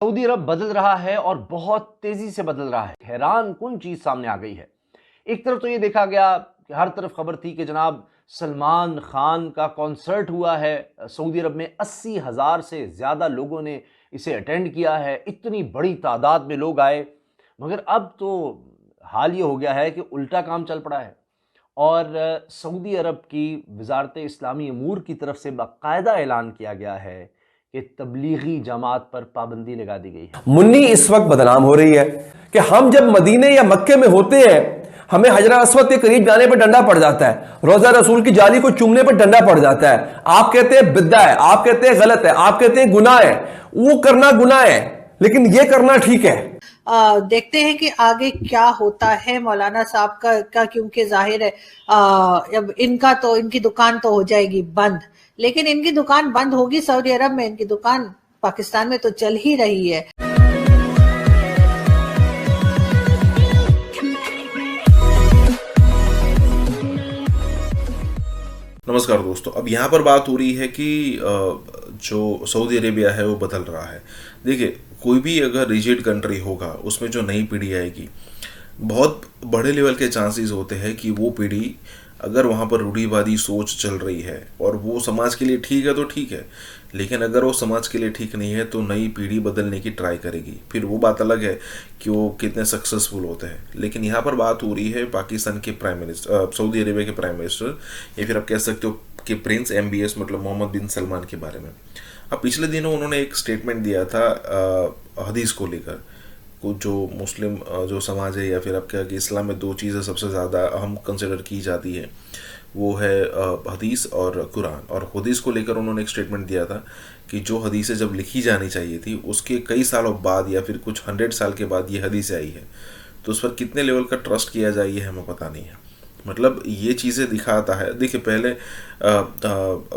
Saudi अरब बदल रहा है और बहुत तेजी से बदल रहा है। हैरान कुन चीज सामने आ गई है। एक तरफ तो ये देखा गया कि हर तरफ खबर थी कि जनाब सलमान खान का कॉन्सर्ट हुआ है सऊदी अरब में। 80,000 से ज्यादा लोगों ने इसे अटेंड किया है, इतनी बड़ी तादाद में लोग आए। मगर अब तो हाल ये हो गया है कि उल्टा काम चल पड़ा है और सऊदी अरब की वजारत इस्लामी अमूर की तरफ से बाकायदा ऐलान किया गया है कि तबलीगी जमात पर पाबंदी लगा दी गई है। मुन्नी इस वक्त बदनाम हो रही है कि हम जब मदीने या मक्के में होते हैं हमें हजर अस्वद के करीब जाने पर डंडा पड़ जाता है, रोजा रसूल की जाली को चूमने पर डंडा पड़ जाता है। आप कहते हैं बिद्दा है, आप कहते हैं गलत है, आप कहते हैं गुनाह है। वो करना गुनाह है लेकिन ये करना ठीक है। देखते हैं कि आगे क्या होता है मौलाना साहब का क्योंकि जाहिर है अब इनकी दुकान तो हो जाएगी बंद, लेकिन इनकी दुकान बंद होगी सऊदी अरब में, इनकी दुकान पाकिस्तान में तो चल ही रही है। नमस्कार दोस्तों, अब यहाँ पर बात हो रही है कि जो सऊदी अरेबिया है वो बदल रहा है। देखिए, कोई भी अगर रिजिड कंट्री होगा उसमें जो नई पीढ़ी आएगी, बहुत बड़े लेवल के चांसेस होते हैं कि वो पीढ़ी अगर वहाँ पर रूढ़िवादी सोच चल रही है और वो समाज के लिए ठीक है तो ठीक है, लेकिन अगर वो समाज के लिए ठीक नहीं है तो नई पीढ़ी बदलने की ट्राई करेगी। फिर वो बात अलग है कि वो कितने सक्सेसफुल होते हैं। लेकिन यहाँ पर बात हो रही है पाकिस्तान के प्राइम मिनिस्टर, सऊदी अरेबिया के प्राइम मिनिस्टर, या फिर आप कह सकते हो कि प्रिंस MBS मतलब मोहम्मद बिन सलमान के बारे में। अब पिछले दिनों उन्होंने एक स्टेटमेंट दिया था हदीस को लेकर। जो मुस्लिम जो समाज है या फिर आप क्या कि इस्लाम में दो चीज़ें सबसे ज़्यादा अहम कंसिडर की जाती है, वो है हदीस और कुरान। और हदीस को लेकर उन्होंने एक स्टेटमेंट दिया था कि जो हदीसें जब लिखी जानी चाहिए थी उसके कई सालों बाद या फिर कुछ 100 साल के बाद ये हदीसें आई है, तो उस पर कितने लेवल का ट्रस्ट किया जाए ये हमें पता नहीं है। मतलब ये चीज़ें दिखाता है। देखिए, पहले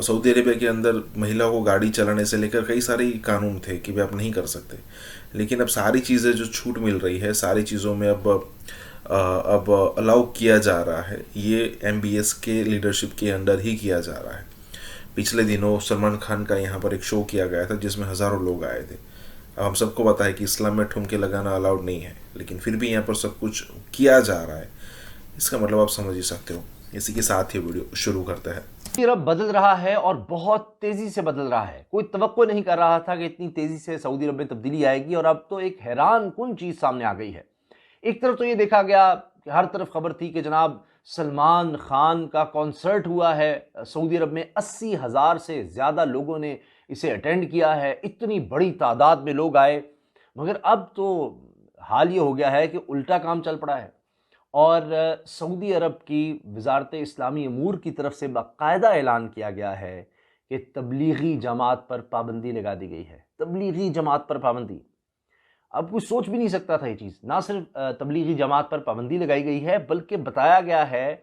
सऊदी अरेबिया के अंदर महिला को गाड़ी चलाने से लेकर कई सारे कानून थे कि वे आप नहीं कर सकते, लेकिन अब सारी चीज़ें जो छूट मिल रही है, सारी चीज़ों में अब अलाउ किया जा रहा है। ये MBS के लीडरशिप के अंडर ही किया जा रहा है। पिछले दिनों सलमान खान का यहाँ पर एक शो किया गया था जिसमें हज़ारों लोग आए थे। अब हम सबको पता है कि इस्लाम में ठुमके लगाना अलाउड नहीं है, लेकिन फिर भी यहाँ पर सब कुछ किया जा रहा है। इसका मतलब आप समझ ही सकते हो। इसी के साथ ही वीडियो शुरू करते हैं। सऊदी अरब बदल रहा है और बहुत तेजी से बदल रहा है। कोई तवक्को नहीं कर रहा था कि इतनी तेजी से सऊदी अरब में तब्दीली आएगी और अब तो एक हैरान कुन चीज सामने आ गई है। एक तरफ तो ये देखा गया कि हर तरफ खबर थी कि जनाब सलमान खान का कॉन्सर्ट हुआ है सऊदी अरब में। 80,000 से ज्यादा लोगों ने इसे अटेंड किया है, इतनी बड़ी तादाद में लोग आए। मगर अब तो हाल ये हो गया है कि उल्टा काम चल पड़ा है और सऊदी अरब की वजारत इस्लामी अमूर की तरफ से बाकायदा ऐलान किया गया है कि तबलीगी जमात पर पाबंदी लगा दी गई है। तबलीगी जमात पर पाबंदी, अब कोई सोच भी नहीं सकता था ये चीज़। ना सिर्फ तबलीगी जमात पर पाबंदी लगाई गई है, बल्कि बताया गया है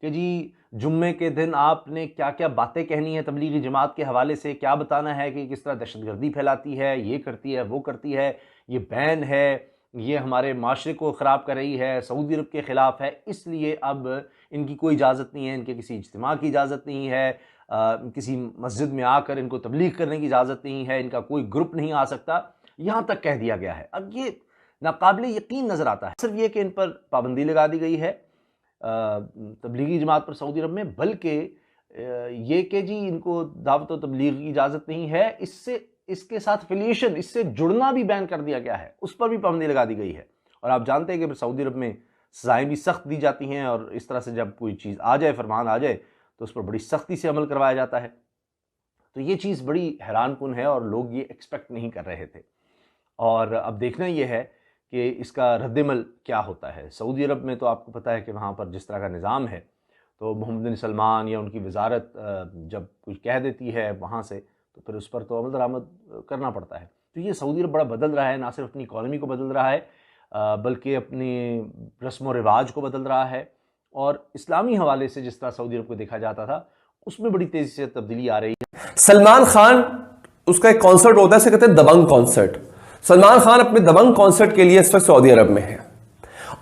कि जी जुम्मे के दिन आपने क्या क्या बातें कहनी है तबलीगी जमात के हवाले से, क्या बताना है कि किस तरह दहशतगर्दी फैलाती है, ये करती है, वो करती है, ये बैन है, ये हमारे माशरे को ख़राब कर रही है, सऊदी अरब के ख़िलाफ़ है। इसलिए अब इनकी कोई इजाज़त नहीं है, इनके किसी इज्तिमा की इजाज़त नहीं है, किसी मस्जिद में आकर इनको तबलीग करने की इजाज़त नहीं है, इनका कोई ग्रुप नहीं आ सकता, यहाँ तक कह दिया गया है। अब ये नाकाबिले यकीन नज़र आता है। सिर्फ ये कि इन पर पाबंदी लगा दी गई है तबलीगी जमात पर सऊदी अरब में, बल्कि ये कि जी इनको दावत व तबलीग की इजाज़त नहीं है, इसके साथ एफिलिएशन, इससे जुड़ना भी बैन कर दिया गया है, उस पर भी पाबंदी लगा दी गई है। और आप जानते हैं कि सऊदी अरब में सज़ाएँ भी सख्त दी जाती हैं और इस तरह से जब कोई चीज़ आ जाए, फरमान आ जाए, तो उस पर बड़ी सख्ती से अमल करवाया जाता है। तो ये चीज़ बड़ी हैरानकुन है और लोग ये एक्सपेक्ट नहीं कर रहे थे। और अब देखना ये है कि इसका रद्दमल क्या होता है। सऊदी अरब में तो आपको पता है कि वहाँ पर जिस तरह का निज़ाम है, तो मोहम्मद बिन सलमान या उनकी वजारत जब कुछ कह देती है वहाँ से, तो फिर उस पर तो अमल दरामद करना पड़ता है। तो ये सऊदी अरब बड़ा बदल रहा है, ना सिर्फ अपनी इकॉनमी को बदल रहा है बल्कि अपने रस्म व रिवाज को बदल रहा है। और इस्लामी हवाले से जिस तरह सऊदी अरब को देखा जाता था, उसमें बड़ी तेज़ी से तब्दीली आ रही है। सलमान खान, उसका एक कॉन्सर्ट होता है, इसे कहते हैं दबंग कॉन्सर्ट। सलमान खान अपने दबंग कॉन्सर्ट के लिए इस वक्त सऊदी अरब में है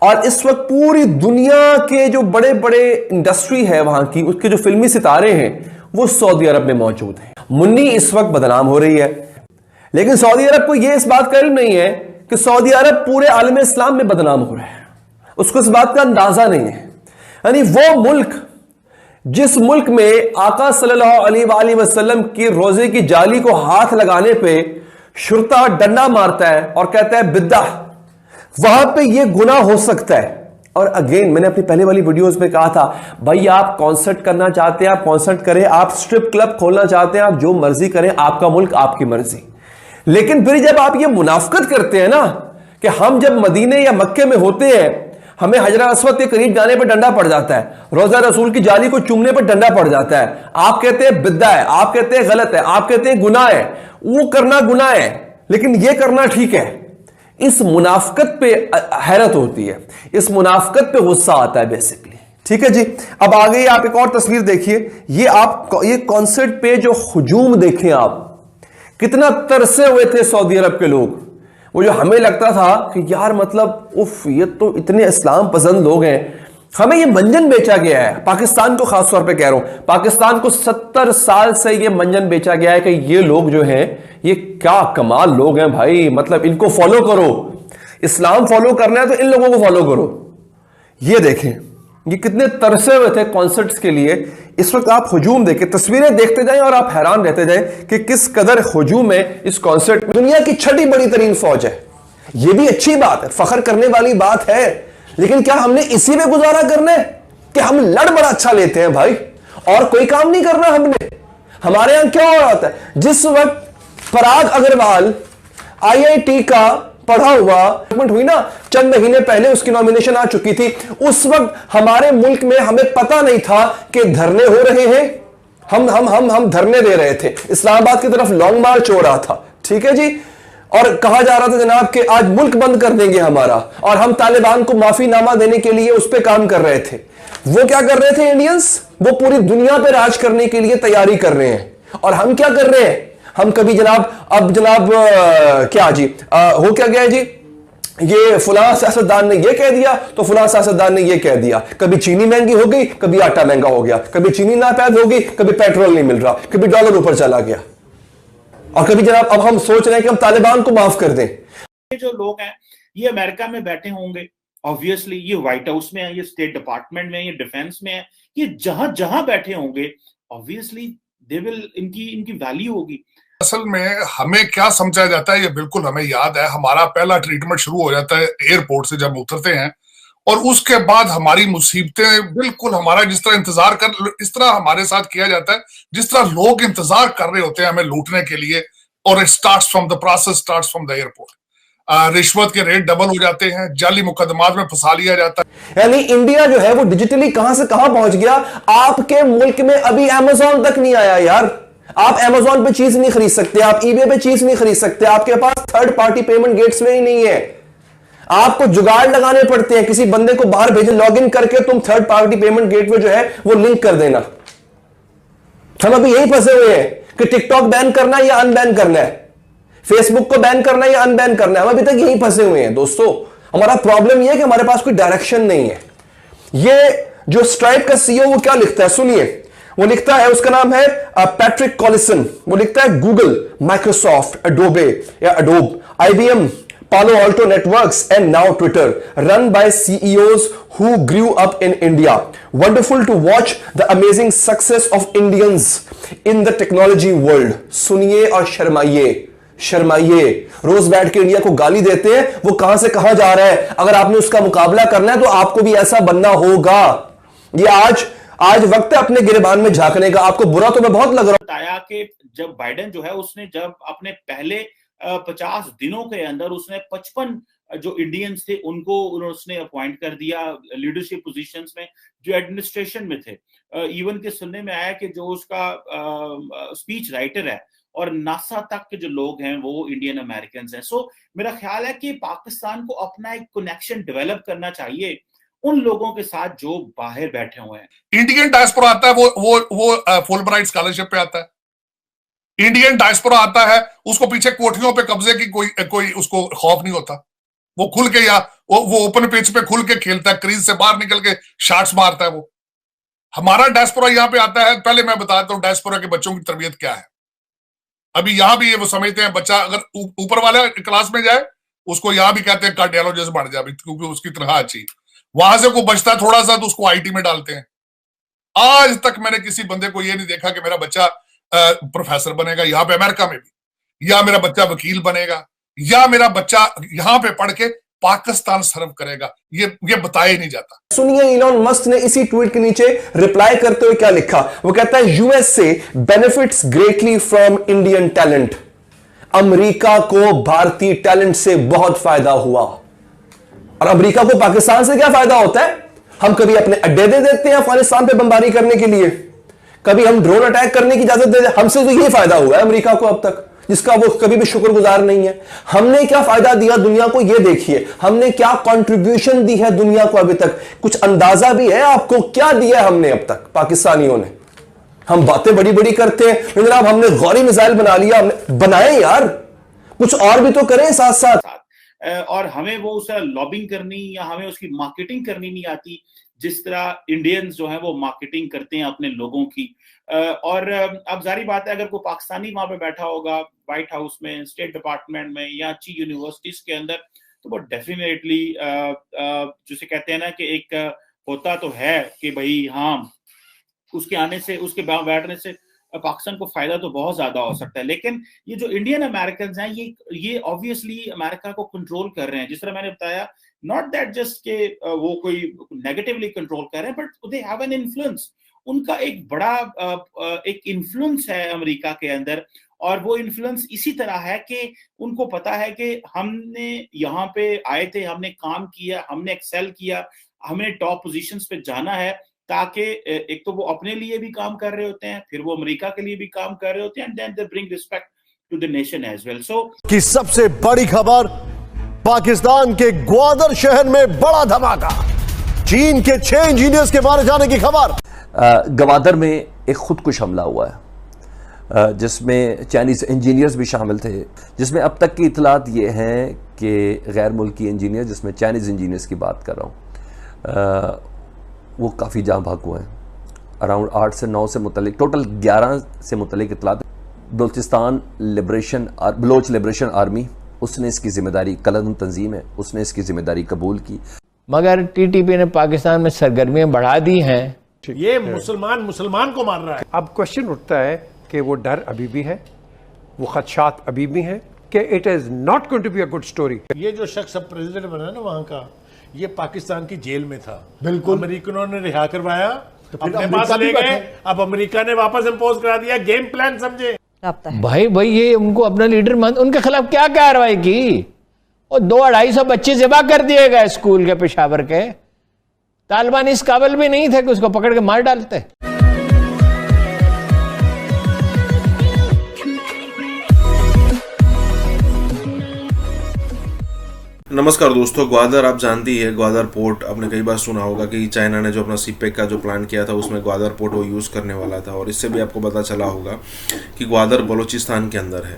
और इस वक्त पूरी दुनिया के जो बड़े बड़े इंडस्ट्री है वहां की, उसके जो फिल्मी सितारे हैं वो सऊदी अरब में मौजूद हैं। मुन्नी इस वक्त बदनाम हो रही है, लेकिन सऊदी अरब को यह इस बात का इल्म नहीं है कि सऊदी अरब पूरे आलम इस्लाम में बदनाम हो रहा है, उसको इस बात का अंदाजा नहीं है। यानी वो मुल्क जिस मुल्क में आका सल्लल्लाहु अलैहि वसल्लम की रोजे की जाली को हाथ लगाने पे शुरता डंडा मारता है और कहता है बिद्दा, वहां पे ये गुनाह हो सकता है। और अगेन मैंने अपनी पहले वाली वीडियोस में कहा था, भाई आप कॉन्सर्ट करना चाहते हैं आप कॉन्सर्ट करें, आप स्ट्रिप क्लब खोलना चाहते हैं आप जो मर्जी करें, आपका मुल्क आपकी मर्जी। लेकिन फिर जब आप ये मुनाफकत करते हैं ना कि हम जब मदीने या मक्के में होते हैं हमें हजरा अस्वद के करीब जाने पर डंडा पड़ जाता है, रोजा रसूल की जाली को चूमने पर डंडा पड़ जाता है, आप कहते हैं बिद्दा है, आप कहते हैं गलत है, आप कहते हैं गुनाह है, वो करना गुनाह है लेकिन ये करना ठीक है। इस मुनाफकत पे हैरत होती है, इस मुनाफकत पे गुस्सा आता है बेसिकली। ठीक है जी, अब आगे आप एक और तस्वीर देखिए, ये कॉन्सर्ट पे जो हुजूम देखें आप, कितना तरसे हुए थे सऊदी अरब के लोग। वो जो हमें लगता था कि यार मतलब उफ ये तो इतने इस्लाम पसंद लोग हैं, हमें ये मंजन बेचा गया है, पाकिस्तान को खास तौर पे कह रहा हूं, पाकिस्तान को 70 साल से ये मंजन बेचा गया है कि ये लोग जो हैं ये क्या कमाल लोग हैं भाई, मतलब इनको फॉलो करो, इस्लाम फॉलो करना है तो इन लोगों को फॉलो करो। ये देखें ये कितने तरसे हुए थे कॉन्सर्ट्स के लिए। इस वक्त आप हुजूम देखें, तस्वीरें देखते जाएं और आप हैरान रहते जाएं कि किस कदर हुजूम है इस कॉन्सर्ट में। दुनिया की छठी बड़ी तरीन फौज है, यह भी अच्छी बात है, फख्र करने वाली बात है, लेकिन क्या हमने इसी में गुजारा करना है कि हम लड़ बड़ा अच्छा लेते हैं भाई और कोई काम नहीं करना हमने। हमारे यहां क्या हो रहा था, जिस वक्त पराग अग्रवाल IIT का पढ़ा हुआ हुई ना, चंद महीने पहले उसकी नॉमिनेशन आ चुकी थी, उस वक्त हमारे मुल्क में हमें पता नहीं था कि धरने हो रहे हैं, हम धरने दे रहे थे, इस्लामाबाद की तरफ लॉन्ग मार्च हो रहा था। ठीक है जी, और कहा जा रहा था जनाब कि आज मुल्क बंद कर देंगे हमारा, और हम तालिबान को माफीनामा देने के लिए उस पर काम कर रहे थे। वो क्या कर रहे थे इंडियंस, वो पूरी दुनिया पे राज करने के लिए तैयारी कर रहे हैं, और हम क्या कर रहे हैं, हम कभी जनाब क्या जी हो क्या गया जी, ये फुला सियासतदान ने ये कह दिया तो फुला सियासतदान ने ये कह दिया, कभी चीनी महंगी हो गई, कभी आटा महंगा हो गया, कभी चीनी नापैद हो गई, कभी पेट्रोल नहीं मिल रहा, कभी डॉलर ऊपर चला गया, और कभी जनाब अब हम सोच रहे हैं कि हम तालिबान को माफ कर दें। ये जो लोग हैं ये अमेरिका में बैठे होंगे, ऑब्वियसली ये व्हाइट हाउस में है, ये स्टेट डिपार्टमेंट में, ये डिफेंस में है, ये जहां जहां बैठे होंगे ऑब्वियसली दे विल इनकी वैल्यू होगी। असल में हमें क्या समझा जाता है, ये बिल्कुल हमें याद है, हमारा पहला ट्रीटमेंट शुरू हो जाता है एयरपोर्ट से जब उतरते हैं, और उसके बाद हमारी मुसीबतें बिल्कुल हमारा जिस तरह इंतजार कर, इस तरह हमारे साथ किया जाता है जिस तरह लोग इंतजार कर रहे होते हैं हमें लूटने के लिए, और it starts from the process, starts from the airport. रिश्वत के रेट डबल हो जाते हैं, जाली मुकदमात में फंसा लिया जाता है। यानी इंडिया जो है वो डिजिटली कहां से कहां पहुंच गया। आपके मुल्क में अभी अमेज़न तक नहीं आया यार, आप अमेज़न पे चीज नहीं खरीद सकते, आप ईबे पे चीज नहीं खरीद सकते, आपके पास थर्ड पार्टी पेमेंट गेट्सवे ही नहीं है, आपको जुगाड़ लगाने पड़ते हैं, किसी बंदे को बाहर भेजे, लॉग इन करके तुम थर्ड पार्टी पेमेंट गेटवे जो है वो लिंक कर देना। हम अभी यही फंसे हुए हैं कि टिकटॉक बैन करना है या अनबैन करना है, फेसबुक को बैन करना है या अनबैन करना है, हम अभी तक यही फंसे हुए हैं दोस्तों। हमारा प्रॉब्लम यह है कि हमारे पास कोई डायरेक्शन नहीं है। ये जो स्ट्राइप का सीईओ वो क्या लिखता है सुनिए, वो लिखता है, उसका नाम है पैट्रिक कॉलिसन, वो लिखता है गूगल, माइक्रोसॉफ्ट, एडोबे या adobe, IBM, Palo Alto Networks and now Twitter, run by CEOs who grew up in India. Wonderful to watch the amazing success of Indians in the technology world. सुनिए और शर्माइए, रोज बैठ के India को गाली देते हैं, वो कहां से कहां जा रहा है। अगर आपने उसका मुकाबला करना है तो आपको भी ऐसा बनना होगा। ये आज वक्त है अपने गिरबान में झांकने का। आपको बुरा तो मैं बहुत लग रहा हूं। बताया कि जब बाइडेन जो है उसने जब अपने पहले 50 दिनों के अंदर उसने 55 जो इंडियंस थे उनको उसने अपॉइंट कर दिया लीडरशिप पोजीशंस में जो एडमिनिस्ट्रेशन में थे। इवन के सुनने में आया कि जो उसका स्पीच राइटर है और नासा तक के जो लोग हैं वो इंडियन अमेरिकन हैं। सो मेरा ख्याल है कि पाकिस्तान को अपना एक कनेक्शन डेवलप करना चाहिए उन लोगों के साथ जो बाहर बैठे हुए हैं। इंडियन डायस्पोरा आता है, वो फुलब्राइट स्कॉलरशिप पे आता है। इंडियन डायस्पोरा आता है, उसको पीछे कोठियों पे कब्जे की कोई उसको खौफ नहीं होता, वो खुल के या वो ओपन पिच पे खुल के खेलता है, क्रीज से बाहर निकल के शॉट्स मारता है। वो हमारा डायस्पोरा यहाँ पे आता है। पहले मैं बताता हूँ डायस्पोरा के बच्चों की तरबियत क्या है। अभी यहाँ भी ये वो समझते हैं बच्चा अगर ऊपर वाला क्लास में जाए उसको यहाँ भी कहते हैं कार्डियोलॉजिस्ट बन जाए क्योंकि उसकी तनख्वाह अच्छी, वहां से कोई बचता है थोड़ा सा तो उसको आईटी में डालते हैं। आज तक मैंने किसी बंदे को ये नहीं देखा कि मेरा बच्चा प्रोफेसर बनेगा यहाँ पे अमेरिका में भी, या मेरा बच्चा वकील बनेगा, या मेरा बच्चा यहाँ पे पढ़ के पाकिस्तान सर्व करेगा, ये बताया नहीं जाता। सुनिए इलॉन मस्क ने इसी ट्वीट के नीचे रिप्लाई करते हुए क्या लिखा। वो कहता है USA benefits greatly from Indian talent. America को भारतीय टैलेंट से बहुत फायदा हुआ। और अमेरिका को पाकिस्तान से क्या फायदा होता है? हम कभी अपने अड्डे दे देते हैं अफगानिस्तान पे बमबारी करने के लिए, कभी हम ड्रोन अटैक करने की इजाजत दे देते। हमसे तो ये फायदा हुआ है अमेरिका को अब तक, जिसका वो कभी भी शुक्रगुजार नहीं है। हमने क्या फायदा दिया दुनिया को, ये देखिए। हमने क्या कंट्रीब्यूशन दी है दुनिया को अभी तक, कुछ अंदाजा भी है आपको क्या दिया है हमने अब तक पाकिस्तानियों ने? हम बातें बड़ी बड़ी करते हैं जनाब, हमने गौरी मिसाइल बना लिया, हमने बनाए यार, कुछ और भी तो करें साथ साथ। और हमें वो उसका लॉबिंग करनी या हमें उसकी मार्केटिंग करनी नहीं आती जिस तरह इंडियंस जो है वो मार्केटिंग करते हैं अपने लोगों की। और अब जारी बात है अगर कोई पाकिस्तानी वहां पे बैठा होगा व्हाइट हाउस में, स्टेट डिपार्टमेंट में या अच्छी यूनिवर्सिटीज के अंदर, तो वो डेफिनेटली जिसे कहते हैं ना कि एक होता तो है कि भाई हाँ उसके आने से, उसके बैठने से पाकिस्तान को फायदा तो बहुत ज्यादा हो सकता है। लेकिन ये जो इंडियन अमेरिकन हैं ये ऑब्वियसली अमेरिका को कंट्रोल कर रहे हैं, जिस तरह मैंने बताया, नॉट दैट जस्ट के वो कोई नेगेटिवली कंट्रोल कर रहे हैं, but they have an influence. उनका एक बड़ा एक इन्फ्लुएंस है अमेरिका के अंदर, और वो इन्फ्लुएंस इसी तरह है कि उनको पता है कि हमने यहाँ पे आए थे, हमने काम किया, हमने एक्सेल किया, हमें टॉप पोजीशंस पे जाना है, ताकि एक तो वो अपने लिए भी काम कर रहे होते हैं, फिर वो अमेरिका के लिए भी काम कर रहे होते हैं, and then they bring respect to the nation as well. So की सबसे बड़ी खबर, पाकिस्तान के ग्वादर शहर में बड़ा धमाका, चीन के 6 इंजीनियर्स के मारे जाने की खबर। ग्वादर में एक खुदकुश हमला हुआ है जिसमें चाइनीज इंजीनियर्स भी शामिल थे, जिसमें अब तक की इतलात ये हैं कि गैर मुल्की इंजीनियर, जिसमें चाइनीज इंजीनियर्स की बात कर रहा हूँ, वो काफ़ी जहाँ भाग हुए हैं। अराउंड 8 से 9 से मुतलिक, टोटल 11 से मुतलिक इतलात। बलोच लिबरेशन आर्मी, उसने इसकी जिम्मेदारी, कलम तंजीम है, उसने इसकी जिम्मेदारी कबूल की। मगर टीटीपी ने पाकिस्तान में सरगर्मियां बढ़ा दी हैं। ये मुसलमान को मार रहा है। अब क्वेश्चन उठता है कि वो डर अभी भी है, वो खदशात अभी भी हैं कि it is not going to be a good story. ये जो शख्स अब प्रेसिडेंट बना ना वहां का, ये पाकिस्तान की जेल में था, बिल्कुल अमेरिकनों ने रिहा करवाया, तो अपने पास ले गए, अब अमेरिका ने वापस इंपोज करा दिया। गेम प्लान समझे भाई ये उनको अपना लीडर मान, उनके खिलाफ क्या कार्रवाई की? और 200-250 बच्चे ज़िबा कर दिए गए स्कूल के पेशावर के। तालिबान इस काबिल भी नहीं थे कि उसको पकड़ के मार डालते। नमस्कार दोस्तों, ग्वादर आप जानती है, ग्वादर पोर्ट आपने कई बार सुना होगा कि चाइना ने जो अपना सीपेक का जो प्लान किया था उसमें ग्वादर पोर्ट वो यूज़ करने वाला था। और इससे भी आपको पता चला होगा कि ग्वादर बलूचिस्तान के अंदर है।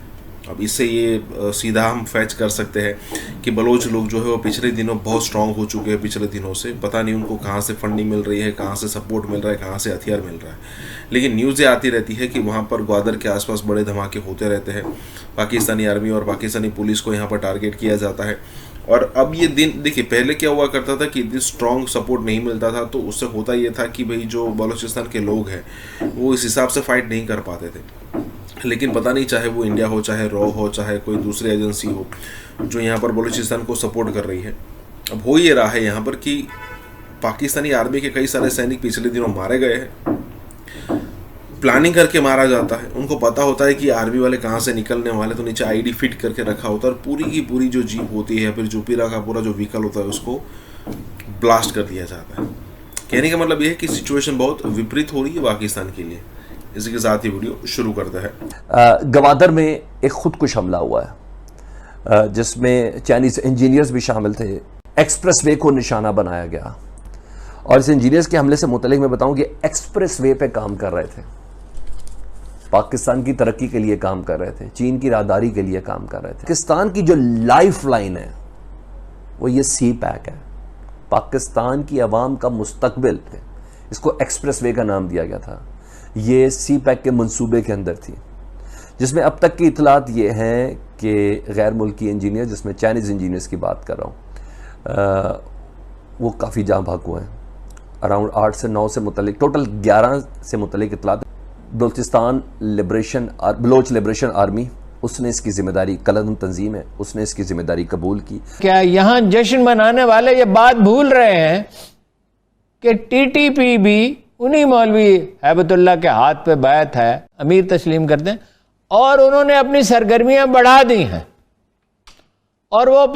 अब इससे ये सीधा हम फैच कर सकते हैं कि बलोच लोग जो है वो पिछले दिनों बहुत स्ट्रांग हो चुके हैं। पिछले दिनों से पता नहीं उनको कहाँ से फंडिंग मिल रही है, कहाँ से सपोर्ट मिल रहा है, कहाँ से हथियार मिल रहा है, लेकिन न्यूज़ें आती रहती है कि वहाँ पर ग्वादर के आसपास बड़े धमाके होते रहते हैं। पाकिस्तानी आर्मी और पाकिस्तानी पुलिस को यहाँ पर टारगेट किया जाता है। और अब ये दिन देखिए, पहले क्या हुआ करता था कि इतनी स्ट्रॉन्ग सपोर्ट नहीं मिलता था, तो उससे होता ये था कि भाई जो बलूचिस्तान के लोग हैं वो इस हिसाब से फाइट नहीं कर पाते थे। लेकिन पता नहीं, चाहे वो इंडिया हो, चाहे रॉ हो, चाहे कोई दूसरी एजेंसी हो जो यहाँ पर बलूचिस्तान को सपोर्ट कर रही है, अब हो ये रहा है यहाँ पर कि पाकिस्तानी आर्मी के कई सारे सैनिक पिछले दिनों मारे गए हैं। प्लानिंग करके मारा जाता है, उनको पता होता है कि आर्मी वाले कहाँ से निकलने वाले, तो नीचे आईडी फिट करके रखा होता है और पूरी की पूरी जो जीप होती है, फिर जुपीरा का पूरा जो व्हीकल होता है उसको ब्लास्ट कर दिया जाता है। कहने का मतलब यह है कि सिचुएशन बहुत विपरीत हो रही है पाकिस्तान के लिए। इसी के साथ ही वीडियो शुरू करते हैं। ग्वादर में एक खुदकुश हमला हुआ है जिसमें चाइनीज इंजीनियर्स भी शामिल थे। एक्सप्रेस वे को निशाना बनाया गया और इस इंजीनियर्स के हमले से मुतल्लिक मैं बताऊं कि एक्सप्रेस वे पे काम कर रहे थे, पाकिस्तान की तरक्की के लिए काम कर रहे थे, चीन की राहदारी के लिए काम कर रहे थे। पाकिस्तान की जो लाइफ लाइन है वो ये सी पैक है, पाकिस्तान की आवाम का मुस्तकबिल है। इसको एक्सप्रेस वे का नाम दिया गया था। ये सी पैक के मंसूबे के अंदर थी। जिसमें अब तक की इतलात ये हैं कि गैर मुल्की इंजीनियर, जिसमें चाइनीज़ इंजीनियर्स की बात कर रहा हूँ, वो काफ़ी जाँ भाग हुए हैं। अराउंड 8 से 9 से मुतलिक, टोटल 11 से मुतलिक इतलात। बलोच लिबरेशन आर्मी, उसने इसकी जिम्मेदारी, कलदम तंजीम है, उसने इसकी जिम्मेदारी कबूल की। क्या यहाँ जश्न मनाने वाले ये बात भूल रहे हैं कि टीटीपी भी उन्हीं मौलवी हैबतुल्लाह के हाथ पे बैत है, अमीर तस्लीम करते हैं, और उन्होंने अपनी सरगर्मियां बढ़ा दी हैं और वो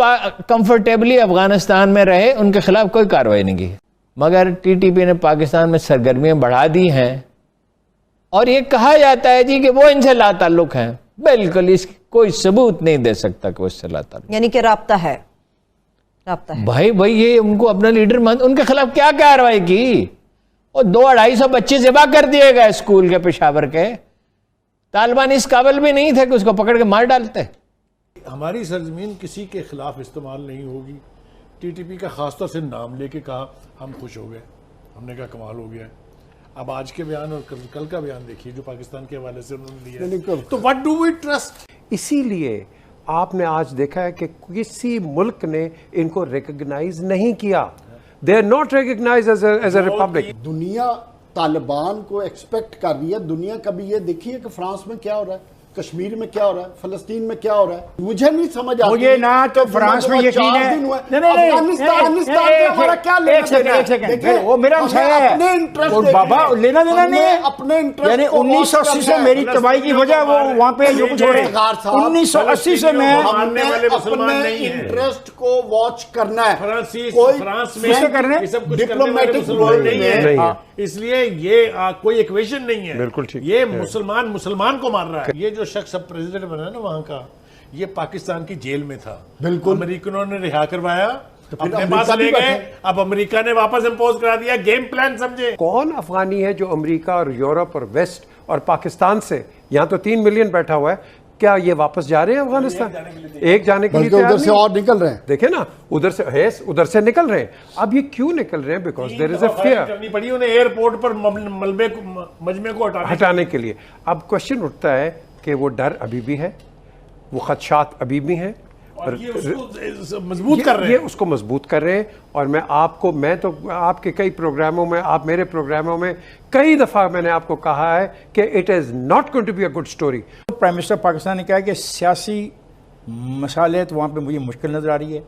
कंफर्टेबली अफगानिस्तान में रहे, उनके खिलाफ कोई कार्रवाई नहीं की। मगर टीटीपी ने पाकिस्तान में सरगर्मियां बढ़ा दी हैं और ये कहा जाता है जी कि वो इनसे लाताल्लुक हैं। बिल्कुल, इसकी कोई सबूत नहीं दे सकता कि वो इससे लाताल्लुक, यानी कि राब्ता है। भाई ये उनको अपना लीडर मान, उनके खिलाफ क्या कार्रवाई की? और 200-250 बच्चे ज़िबा कर दिए गए स्कूल के पेशावर के। तालिबान इस काबिल भी नहीं थे कि उसको पकड़ के मार डालते। हमारी सरजमीन किसी के खिलाफ इस्तेमाल नहीं होगी। टीटीपी का खासतौर से नाम लेके कहा, हम खुश हो गए, हमने कहा कमाल हो गया। अब आज के बयान और कल का बयान देखिए जो पाकिस्तान के हवाले से उन्होंने लिया, तो व्हाट डू वी ट्रस्ट? इसीलिए आपने आज देखा है कि किसी मुल्क ने इनको रिकॉग्नाइज नहीं किया। They are not recognise as a republic. दुनिया तालिबान को एक्सपेक्ट कर रही है। दुनिया कभी ये देखी है कि फ्रांस में क्या हो रहा है, कश्मीर में क्या हो रहा है, फलस्तीन में क्या हो रहा है? मुझे नहीं समझ आता। मुझे ना तो फ्रांस में यकीन है। अफगानिस्तान से हमारा क्या लेना देना है? वो मेरा मसला है। अपने इंटरेस्ट और बाबा लेना देना नहीं है। अपने इंटरेस्ट, यानी 1980 से मेरी तबाही की वजह वो वहाँ पे जो कुछ हो रहा है 1980 से मैं अपने इंटरेस्ट को वॉच करना है। फ्रांस में करना है डिप्लोमेटिक वर्ल्ड नहीं है, इसलिए ये कोई इक्वेशन नहीं है। बिल्कुल ठीक। ये मुसलमान को मार रहा है। ये जो शख्स अब प्रेसिडेंट बना ना वहां का, ये पाकिस्तान की जेल में था। बिल्कुल, अमेरिकनों ने रिहा करवाया, अपने पास ले गए, अब अमेरिका ने वापस इंपोज करा दिया। गेम प्लान समझे। कौन अफगानी है जो अमेरिका और यूरोप और वेस्ट और पाकिस्तान से, यहाँ तो 3 मिलियन बैठा हुआ है, क्या ये वापस जा रहे हैं अफगानिस्तान? एक जाने के लिए उधर से और निकल रहे हैं। देखे ना, उधर से निकल रहे हैं। अब ये क्यों निकल रहे हैं? Because there is a fear करनी पड़ी उन्हें एयरपोर्ट पर मजमे को हटाने के लिए। अब क्वेश्चन उठता है कि वो डर अभी भी है, वो खदशात अभी भी हैं, और ये उसको मजबूत कर रहे हैं। ये उसको मजबूत कर रहे हैं। और मैं तो आपके कई प्रोग्रामों में, आप मेरे प्रोग्रामों में कई दफ़ा मैंने आपको कहा है कि it is not going to be a good story. Prime minister Pakistan ने कहा कि सियासी मसाले तो वहाँ पे मुझे मुश्किल नज़र आ रही है।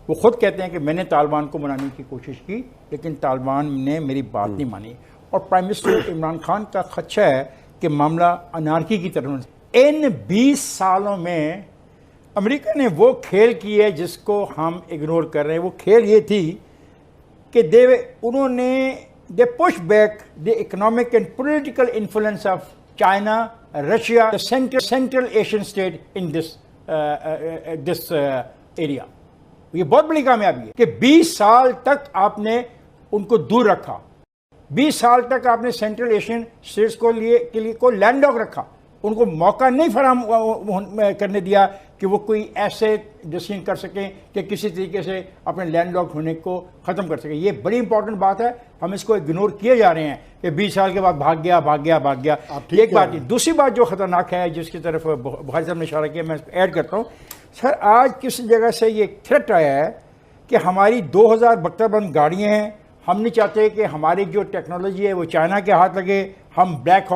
वो खुद कहते हैं कि मैंने तालिबान को मनाने की कोशिश की लेकिन तालिबान ने मेरी बात नहीं मानी। और प्राइम मिनिस्टर इमरान खान का खदशा है कि मामला अनारकी की तरफ। इन 20 सालों में अमेरिका ने वो खेल की है जिसको हम इग्नोर कर रहे हैं। वो खेल ये थी कि they push back the economic and political influence of China, Russia, the central Asian state in this area. ये बहुत बड़ी कामयाबी है कि 20 साल तक आपने उनको दूर रखा। 20 साल तक आपने सेंट्रल एशियन स्टेट्स के लिए लैंड लॉक रखा। उनको मौका नहीं फराहम करने दिया कि वो कोई ऐसे डिसीजन कर सकें कि किसी तरीके से अपने लैंड लॉक होने को ख़त्म कर सकें। ये बड़ी इंपॉर्टेंट बात है। हम इसको इग्नोर किए जा रहे हैं कि 20 साल के बाद भाग गया। एक बात ही। दूसरी बात जो ख़तरनाक है, जिसकी तरफ बुखारी साहब ने इशारा किया, मैं इसको ऐड करता हूँ। सर, आज किसी जगह से ये थ्रेट आया है कि हमारी 2000 बख्तरबंद गाड़ियाँ हैं। हम नहीं चाहते कि हमारी जो टेक्नोलॉजी है वो चाइना के हाथ लगे। हम ब्लैक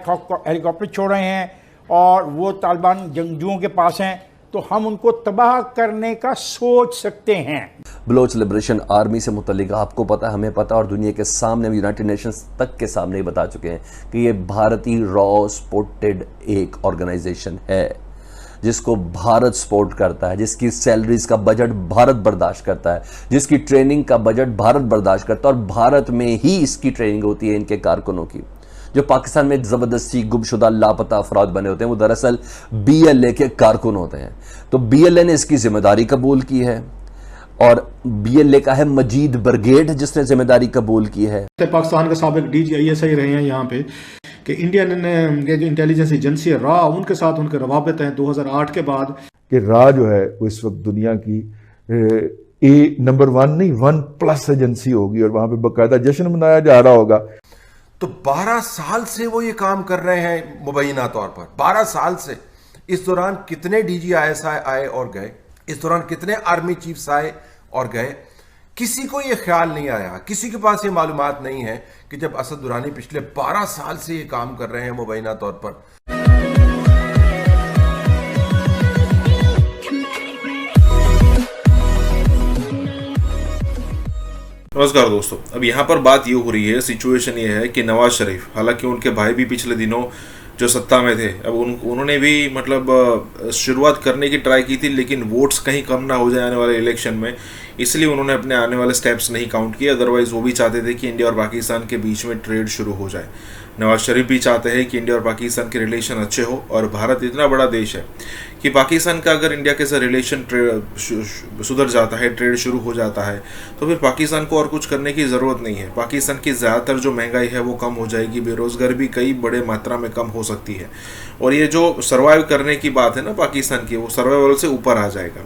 हॉक हेलीकॉप्टर छोड़ रहे हैं और वो तालिबान जंगजुओं के पास हैं, तो हम उनको तबाह करने का सोच सकते हैं। बलोच लिबरेशन आर्मी से मुतल्लिक आपको पता, हमें पता, और दुनिया के सामने, यूनाइटेड नेशंस तक के सामने बता चुके हैं कि ये भारतीय रॉ सपोर्टेड एक ऑर्गेनाइजेशन है जिसको भारत सपोर्ट करता है, जिसकी सैलरीज का बजट भारत बर्दाश्त करता है, जिसकी ट्रेनिंग का बजट भारत बर्दाश्त करता है, और भारत में ही इसकी ट्रेनिंग होती है इनके कारकुनों की। जो पाकिस्तान में ज़बरदस्ती गुमशुदा लापता अफराद बने होते हैं वो दरअसल BLA के कारकुन होते हैं। तो BLA ने इसकी जिम्मेदारी कबूल की है और BLA का है मजीद ब्रिगेड जिसने जिम्मेदारी कबूल की है। पाकिस्तान का साबिक DGISI रहे हैं यहाँ पे कि इंडियन जो इंटेलिजेंस एजेंसी है RA, उनके साथ उनके रवाबत हैं 2008 के बाद। कि RA जो है वो इस वक्त दुनिया की नंबर 1 नहीं 1+ एजेंसी होगी और वहाँ पे बाकायदा जश्न मनाया जा रहा होगा। तो 12 साल से वो ये काम कर रहे हैं मुबैना तौर पर, 12 साल से। इस दौरान कितने DGISI आए और गए, इस दौरान कितने आर्मी चीफ्स आए और गए, किसी को ये ख्याल नहीं आया, किसी के पास ये मालूमात नहीं है कि जब असद दुरानी पिछले 12 साल से ये काम कर रहे हैं मुबैना तौर पर। नमस्कार दोस्तों, अब यहाँ पर बात ये हो रही है, सिचुएशन ये है कि नवाज शरीफ, हालांकि उनके भाई भी पिछले दिनों जो सत्ता में थे, अब उन्होंने भी मतलब शुरुआत करने की ट्राई की थी, लेकिन वोट्स कहीं कम ना हो जाए आने वाले इलेक्शन में, इसलिए उन्होंने अपने आने वाले स्टेप्स नहीं काउंट किए। अदरवाइज वो भी चाहते थे कि इंडिया और पाकिस्तान के बीच में ट्रेड शुरू हो जाए। नवाज शरीफ भी चाहते हैं कि इंडिया और पाकिस्तान के रिलेशन अच्छे हो, और भारत इतना बड़ा देश है कि पाकिस्तान का अगर इंडिया के साथ रिलेशन सुधर जाता है, ट्रेड शुरू हो जाता है, तो फिर पाकिस्तान को और कुछ करने की ज़रूरत नहीं है। पाकिस्तान की ज़्यादातर जो महंगाई है वो कम हो जाएगी, बेरोज़गारी भी कई बड़े मात्रा में कम हो सकती है, और ये जो सर्वाइव करने की बात है ना पाकिस्तान की, वो सर्वाइवल से ऊपर आ जाएगा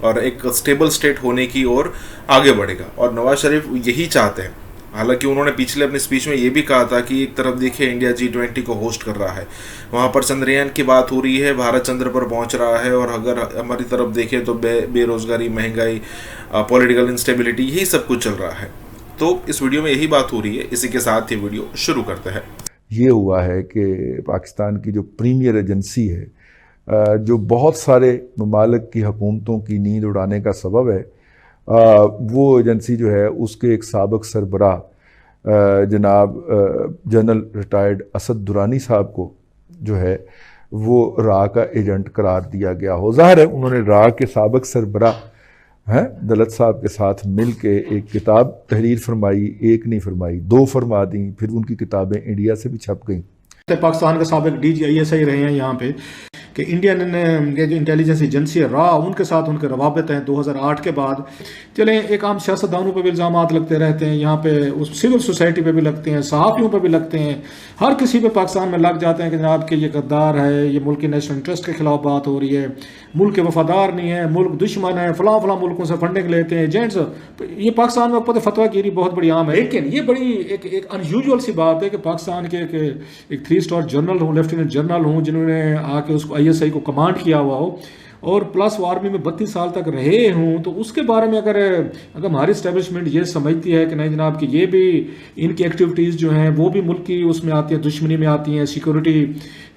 और एक स्टेबल स्टेट होने की ओर आगे बढ़ेगा। और नवाज शरीफ यही चाहते हैं। हालांकि उन्होंने पिछले अपनी स्पीच में ये भी कहा था कि एक तरफ देखिए इंडिया G20 को होस्ट कर रहा है, वहाँ पर चंद्रयान की बात हो रही है, भारत चंद्र पर पहुँच रहा है, और अगर हमारी तरफ देखें तो बेरोज़गारी, महंगाई, पॉलिटिकल इंस्टेबिलिटी, यही सब कुछ चल रहा है। तो इस वीडियो में यही बात हो रही है। इसी के साथ ही वीडियो शुरू करते हैं। ये हुआ है कि पाकिस्तान की जो प्रीमियर एजेंसी है, जो बहुत सारे ममालिक की हुकूमतों की नींद उड़ाने का सबब है, वो एजेंसी जो है उसके एक साबिक सरबराह जनाब जनरल रिटायर्ड असद दुरानी साहब को जो है वो रा का एजेंट करार दिया गया हो। ज़ाहिर है उन्होंने रा के साबिक सरबराह हैं दलत साहब के साथ मिल के एक किताब तहरीर फरमाई, एक नहीं फरमाई, 2 फरमा दी, फिर उनकी किताबें इंडिया से भी छप गई। पाकिस्तान का साबिक DGISI रहे हैं यहाँ पे कि इंडिया ने जो इंटेलिजेंस एजेंसी है रा, उनके साथ उनके रवाबत हैं 2008 के बाद। चलें, एक आम सियासतदानों पर भी इल्ज़ाम लगते रहते हैं, यहाँ पे उस सिविल सोसाइटी पे भी लगते हैं, सहाफ़ियों पे भी लगते हैं, हर किसी पे पाकिस्तान में लग जाते हैं कि जनाब कि ये गद्दार है, ये मुल्क के नेशनल इंटरेस्ट के खिलाफ बात हो रही है, मुल्क के वफादार नहीं है, मुल्क दुश्मन है, फलां मुल्कों से फंडिंग लेते हैं एजेंट्स। ये पाकिस्तान में पता फतवागिरी बहुत बड़ी आम है। लेकिन ये बड़ी एक अनयूजुअल सी बात है कि पाकिस्तान के एक 3 स्टार जनरल हूँ, लेफ्टिनेंट जनरल हूँ, जिन्होंने आके उसको ISI को कमांड किया हुआ हो, और प्लस वो आर्मी में 32 साल तक रहे हूँ, तो उसके बारे में अगर हमारी इस्टेब्लिशमेंट ये समझती है कि नहीं जनाब कि ये भी इनकी एक्टिविटीज़ जो हैं वो भी मुल्क की उसमें आती हैं, दुश्मनी में आती हैं, सिक्योरिटी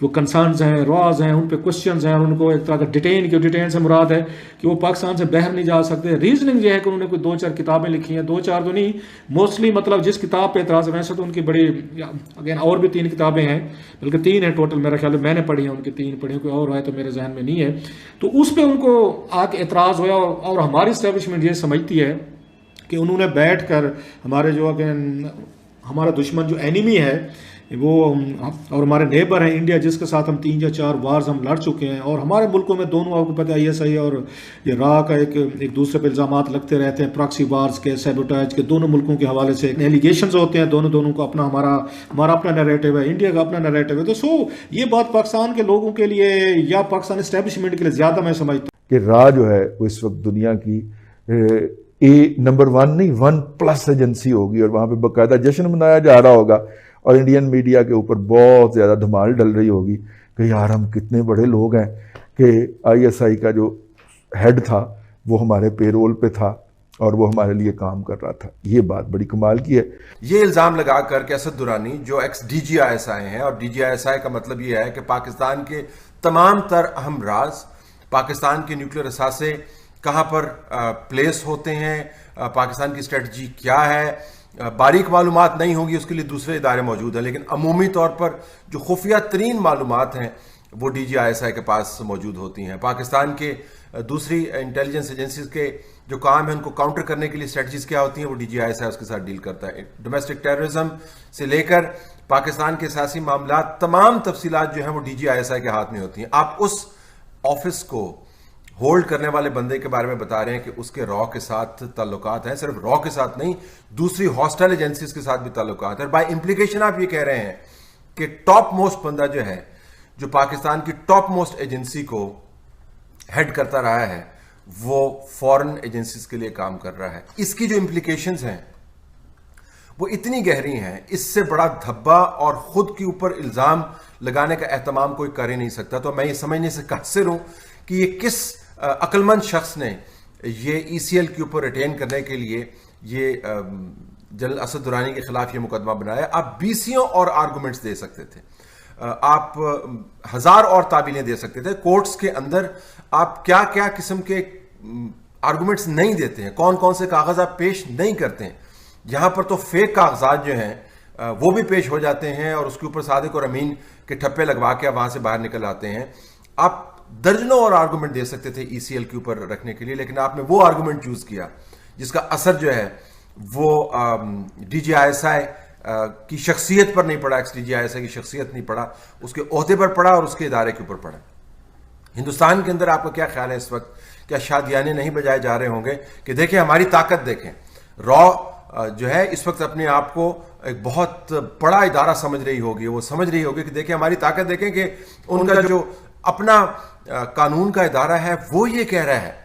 वो कंसर्न्स हैं, रॉज हैं, उन पे क्वेश्चंस हैं, और उनको एक तरह का डिटेन से मुराद है कि वो पाकिस्तान से बाहर नहीं जा सकते। रीजनिंग ये है कि उन्होंने कोई 2-4 किताबें लिखी हैं, 2-4 तो नहीं, मोस्टली मतलब जिस किताब पे एतराज़ है, वैसे तो उनकी बड़ी अगेन और भी 3 किताबें हैं, बल्कि 3 हैं टोटल मेरा ख्याल है, मैंने पढ़ी हैं उनकी 3 पढ़ी, कोई और है तो मेरे जहन में नहीं है। तो उस पर उनको आके एतराज़ हुआ, और हमारी इस्टेब्लिशमेंट ये समझती है कि उन्होंने बैठ कर हमारे जो हमारा दुश्मन जो एनिमी है वो, और हमारे नेबर हैं इंडिया, जिसके साथ हम 3 या 4 वार्स हम लड़ चुके हैं, और हमारे मुल्कों में दोनों आपको पता है ISI और ये रा का एक दूसरे पर इल्ज़ाम लगते रहते हैं, प्रॉक्सी वार्स के, सैबोटाज के, दोनों मुल्कों के हवाले से एलिगेशंस होते हैं, दोनों को हमारा अपना नैरेटिव है, इंडिया का अपना नैरेटिव है। तो ये बात पाकिस्तान के लोगों के लिए या पाकिस्तान इस्टेब्लिशमेंट के लिए ज़्यादा मैं समझता हूँ कि रा जो है वो इस वक्त दुनिया की नंबर 1 नहीं 1+ एजेंसी होगी, और वहाँ पे बाकायदा जश्न मनाया जा रहा होगा, और इंडियन मीडिया के ऊपर बहुत ज़्यादा धमाल डल रही होगी कि यार हम कितने बड़े लोग हैं कि ISI का जो हेड था वो हमारे पेरोल पे था और वो हमारे लिए काम कर रहा था। ये बात बड़ी कमाल की है। ये इल्ज़ाम लगा कर कि असद दुरानी जो ex-DGISI हैं, और DGISI का मतलब ये है कि पाकिस्तान के तमाम तर अहम राज, पाकिस्तान के न्यूक्लियर असासे कहाँ पर प्लेस होते हैं, पाकिस्तान की स्ट्रेटजी क्या है, बारीक मालूमात नहीं होगी, उसके लिए दूसरे इदारे मौजूद हैं, लेकिन अमूमी तौर पर जो खुफिया तरीन मालूमात हैं वो DGISI के पास मौजूद होती हैं। पाकिस्तान के दूसरी इंटेलिजेंस एजेंसीज के जो काम है उनको काउंटर करने के लिए स्ट्रेटजीज क्या होती हैं वो DGISI उसके साथ डील करता है। डोमेस्टिक टेररिज्म से लेकर पाकिस्तान के सियासी मामला, तमाम तफसीलात जो हैं वो DGISI के हाथ में होती हैं। आप उस ऑफिस को होल्ड करने वाले बंदे के बारे में बता रहे हैं कि उसके रॉ के साथ ताल्लुकात हैं, सिर्फ रॉ के साथ नहीं, दूसरी हॉस्टाइल एजेंसीज के साथ भी ताल्लुकात है। बाय इंप्लीकेशन आप ये कह रहे हैं कि टॉप मोस्ट बंदा जो है, जो पाकिस्तान की टॉप मोस्ट एजेंसी को हेड करता रहा है, वो फॉरेन एजेंसीज के लिए काम कर रहा है। इसकी जो इंप्लीकेशंस हैं वो इतनी गहरी हैं, इससे बड़ा धब्बा और खुद के ऊपर इल्ज़ाम लगाने का एहतमाम कोई कर ही नहीं सकता। तो मैं ये समझने से कासिर हूँ कि ये किस अक्लमंद शख्स ने ये ECL के ऊपर रिटेन करने के लिए ये जनरल असद दुरानी के खिलाफ ये मुकदमा बनाया। आप 20 और आर्गूमेंट्स दे सकते थे, आप 1000 और ताबीलें दे सकते थे। कोर्ट्स के अंदर आप क्या क्या किस्म के आर्गूमेंट्स नहीं देते हैं, कौन कौन से कागज आप पेश नहीं करते हैं। यहाँ पर तो फेक कागजात जो हैं वो भी पेश हो जाते हैं और उसके ऊपर सादिक और अमीन के ठप्पे लगवा के वहाँ से बाहर निकल आते हैं। आप दर्जनों और आर्गूमेंट दे सकते थे ECL के ऊपर रखने के लिए, लेकिन आपने वो आर्गूमेंट चूज किया जिसका असर जो है वो DGISI की शख्सियत पर नहीं पड़ा, ex-DGISI की शख्सियत नहीं पड़ा, उसके ओहदे पर पड़ा और उसके इदारे के ऊपर पड़ा। हिंदुस्तान के अंदर आपका क्या ख्याल है इस वक्त, क्या शादियाने नहीं बजाए जा रहे होंगे कि देखें हमारी ताकत देखें। रॉ जो है इस वक्त अपने आप को एक बहुत बड़ा इदारा समझ रही होगी, वो समझ रही होगी कि देखें हमारी ताकत देखें कि उनका जो अपना कानून का इदारा है वो ये कह रहा है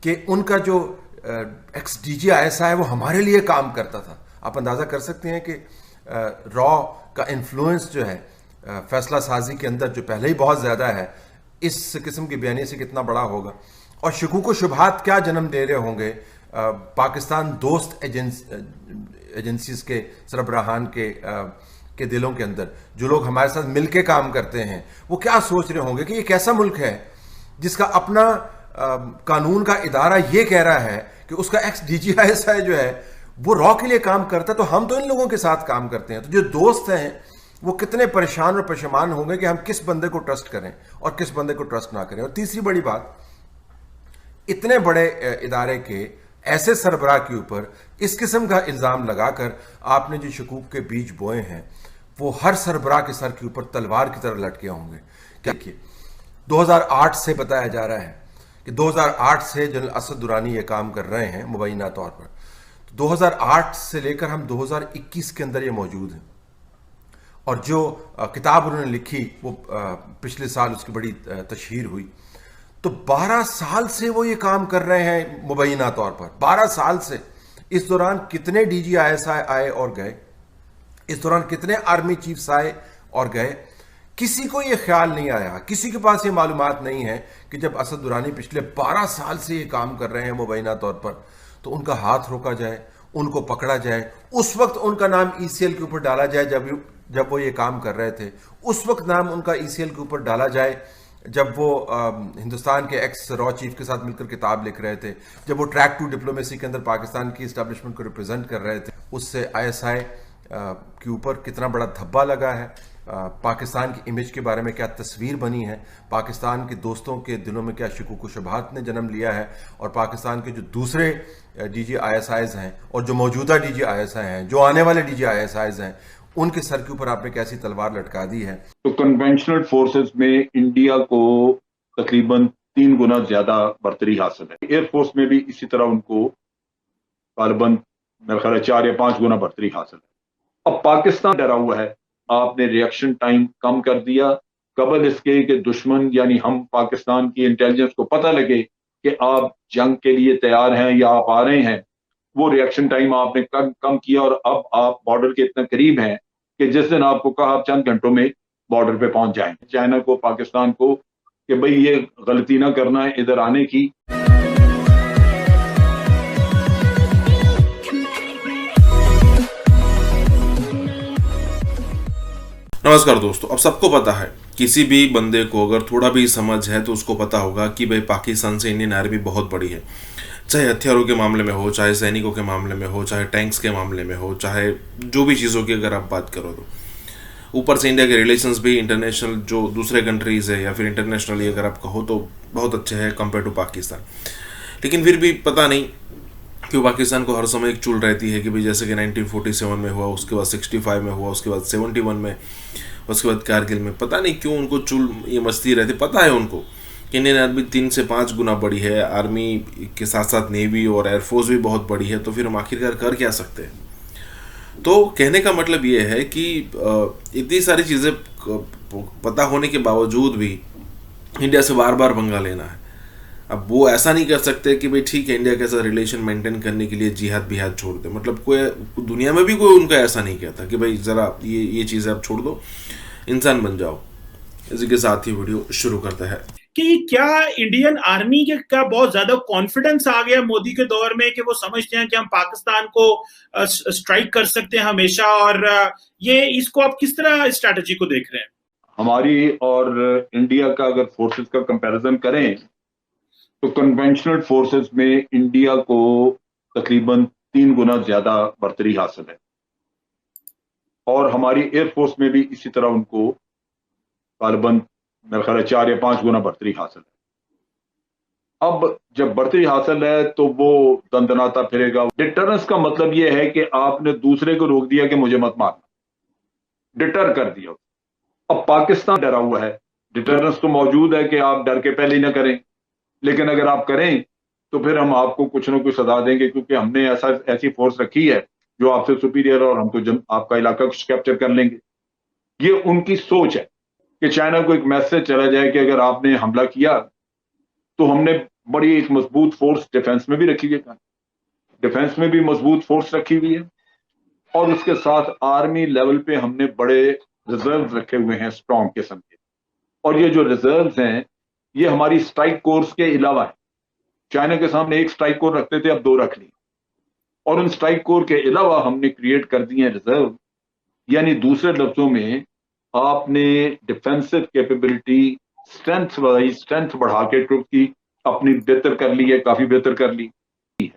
कि उनका जो ex-DGISI है वो हमारे लिए काम करता था। आप अंदाज़ा कर सकते हैं कि रॉ का इन्फ्लुएंस जो है फैसला साजी के अंदर जो पहले ही बहुत ज़्यादा है, इस किस्म की बयानी से कितना बड़ा होगा और शकूक व शुबहात क्या जन्म दे रहे होंगे पाकिस्तान दोस्त एजेंसीज के सरबराहान के दिलों के अंदर। जो लोग हमारे साथ मिलके काम करते हैं वो क्या सोच रहे होंगे कि ये कैसा मुल्क है जिसका अपना कानून का इदारा ये कह रहा है कि उसका ex-DGISI जो है वो रॉ के लिए काम करता है, तो हम तो इन लोगों के साथ काम करते हैं। तो जो दोस्त हैं वो कितने परेशान और परेशान होंगे कि हम किस बंदे को ट्रस्ट करें और किस बंदे को ट्रस्ट ना करें। और तीसरी बड़ी बात, इतने बड़े इदारे के ऐसे सरबराह के ऊपर इस किस्म का इल्ज़ाम लगाकर आपने जो शकूक के बीज बोए हैं वो हर सरबराह के सर के ऊपर तलवार की तरह लटके होंगे। देखिए 2008 से बताया जा रहा है कि 2008 से जनरल असद दुरानी ये काम कर रहे हैं मुबैना तौर पर। तो 2008 से लेकर हम 2021 के अंदर ये मौजूद हैं और जो किताब उन्होंने लिखी वो पिछले साल उसकी बड़ी तशहीर हुई। तो 12 साल से वो ये काम कर रहे हैं मुबैना तौर पर, 12 साल से। इस दौरान कितने DGISI आए और गए, इस दौरान कितने आर्मी चीफ्स आए और गए, किसी को ये ख्याल नहीं आया, किसी के पास ये मालूमात नहीं है कि जब असद दुरानी पिछले 12 साल से ये काम कर रहे हैं मुबैना तौर पर, तो उनका हाथ रोका जाए, उनको पकड़ा जाए, उस वक्त उनका नाम ECL के ऊपर डाला जाए जब वो ये काम कर रहे थे, उस वक्त नाम उनका ECL के ऊपर डाला जाए जब वो हिंदुस्तान के एक्स रॉ चीफ के साथ मिलकर किताब लिख रहे थे, जब वो ट्रैक टू डिप्लोमेसी के अंदर पाकिस्तान की इस्टेब्लिशमेंट को रिप्रेजेंट कर रहे थे। उससे ISI के ऊपर कितना बड़ा धब्बा लगा है, पाकिस्तान की इमेज के बारे में क्या तस्वीर बनी है, पाकिस्तान के दोस्तों के दिलों में क्या शकूक व शुबहात ने जन्म लिया है, और पाकिस्तान के जो दूसरे DGISIs हैं और जो मौजूदा DGISI हैं, जो आने वाले DGISIs हैं, उनके सर के ऊपर आपने कैसी तलवार लटका दी है। तो कन्वेंशनल फोर्सेस में इंडिया को तकरीबन 3 गुना ज्यादा बर्तरी हासिल है। एयरफोर्स में भी इसी तरह उनको गालिबन मेरे ख्याल 4 या 5 गुना बर्तरी हासिल है। अब पाकिस्तान डरा हुआ है, आपने रिएक्शन टाइम कम कर दिया। कबल इसके कि दुश्मन यानी हम पाकिस्तान की इंटेलिजेंस को पता लगे कि आप जंग के लिए तैयार हैं या आप आ रहे हैं, वो रिएक्शन टाइम आपने कम किया और अब आप बॉर्डर के इतने करीब हैं कि जिस दिन आपको कहा आप चंद घंटों में बॉर्डर पे पहुंच जाएंगे। चाइना को, पाकिस्तान को कि भाई ये गलती ना करना है इधर आने की। नमस्कार दोस्तों, अब सबको पता है, किसी भी बंदे को अगर थोड़ा भी समझ है तो उसको पता होगा कि भाई पाकिस्तान से इंडियन आर्मी बहुत बड़ी है, चाहे हथियारों के मामले में हो, चाहे सैनिकों के मामले में हो, चाहे टैंक्स के मामले में हो, चाहे जो भी चीज़ों की अगर आप बात करो तो। ऊपर से इंडिया के रिलेशंस भी इंटरनेशनल जो दूसरे कंट्रीज़ है या फिर इंटरनेशनली अगर आप कहो तो बहुत अच्छे हैं कंपेयर टू पाकिस्तान। लेकिन फिर भी पता नहीं क्यों पाकिस्तान को हर समय एक चुल रहती है कि भाई जैसे कि 1947 में हुआ, उसके बाद 65 में हुआ, उसके बाद 71 में, उसके बाद कारगिल में, पता नहीं क्यों उनको चुल ये मस्ती रहती। पता है उनको कि इंडियन आर्मी 3 से 5 गुना बड़ी है, आर्मी के साथ साथ नेवी और एयरफोर्स भी बहुत बड़ी है, तो फिर हम आखिरकार कर क्या सकते हैं। तो कहने का मतलब ये है कि इतनी सारी चीज़ें पता होने के बावजूद भी इंडिया से बार बार पंगा लेना है। अब वो ऐसा नहीं कर सकते कि भाई ठीक है इंडिया के साथ रिलेशन मेंटेन करने के लिए जिहाद बिहाद छोड़ दे। मतलब कोई दुनिया में भी कोई उनका ऐसा नहीं कहता कि भाई ज़रा ये चीज़ें आप छोड़ दो, इंसान बन जाओ। इसी के साथ ही वीडियो शुरू करता है कि क्या इंडियन आर्मी के का बहुत ज्यादा कॉन्फिडेंस आ गया मोदी के दौर में कि वो समझते हैं कि हम पाकिस्तान को स्ट्राइक कर सकते हैं हमेशा, और ये इसको आप किस तरह स्ट्रैटेजी को देख रहे हैं? हमारी और इंडिया का अगर फोर्सेस का कंपैरिजन करें तो कन्वेंशनल फोर्सेस में इंडिया को तकरीबन 3 गुना ज्यादा बढ़तरी हासिल है, और हमारी एयरफोर्स में भी इसी तरह उनको तालिबान मेरे ख्याल 4 या 5 गुना बढ़तरी हासिल है। अब जब बढ़तरी हासिल है तो वो दंदनाता फिरेगा। डिटरेंस का मतलब ये है कि आपने दूसरे को रोक दिया कि मुझे मत मारना, डिटर कर दिया। अब पाकिस्तान डरा हुआ है, डिटरेंस तो मौजूद है कि आप डर के पहले ही ना करें, लेकिन अगर आप करें तो फिर हम आपको कुछ ना कुछ सजा देंगे, क्योंकि हमने ऐसी फोर्स रखी है जो आपसे सुपीरियर, और हम तो आपका इलाका कुछ कैप्चर कर लेंगे। ये उनकी सोच है कि चाइना को एक मैसेज चला जाए कि अगर आपने हमला किया तो हमने बड़ी एक मजबूत फोर्स डिफेंस में भी रखी है, डिफेंस में भी मजबूत फोर्स रखी हुई है, और उसके साथ आर्मी लेवल पे हमने बड़े रिजर्व रखे हुए हैं स्ट्रॉन्ग किस्म के। और ये जो रिजर्व्स हैं ये हमारी स्ट्राइक कोर्स के अलावा है। चाइना के सामने एक स्ट्राइक कोर रखते थे, अब 2 रख ली, और उन स्ट्राइक कोर के अलावा हमने क्रिएट कर दिए हैं रिजर्व। यानी दूसरे लफ्जों में आपने डिफेंसिव कैपेबिलिटी स्ट्रेंथ बढ़ा के ट्रुप की अपनी बेहतर कर ली है, काफी बेहतर कर ली है।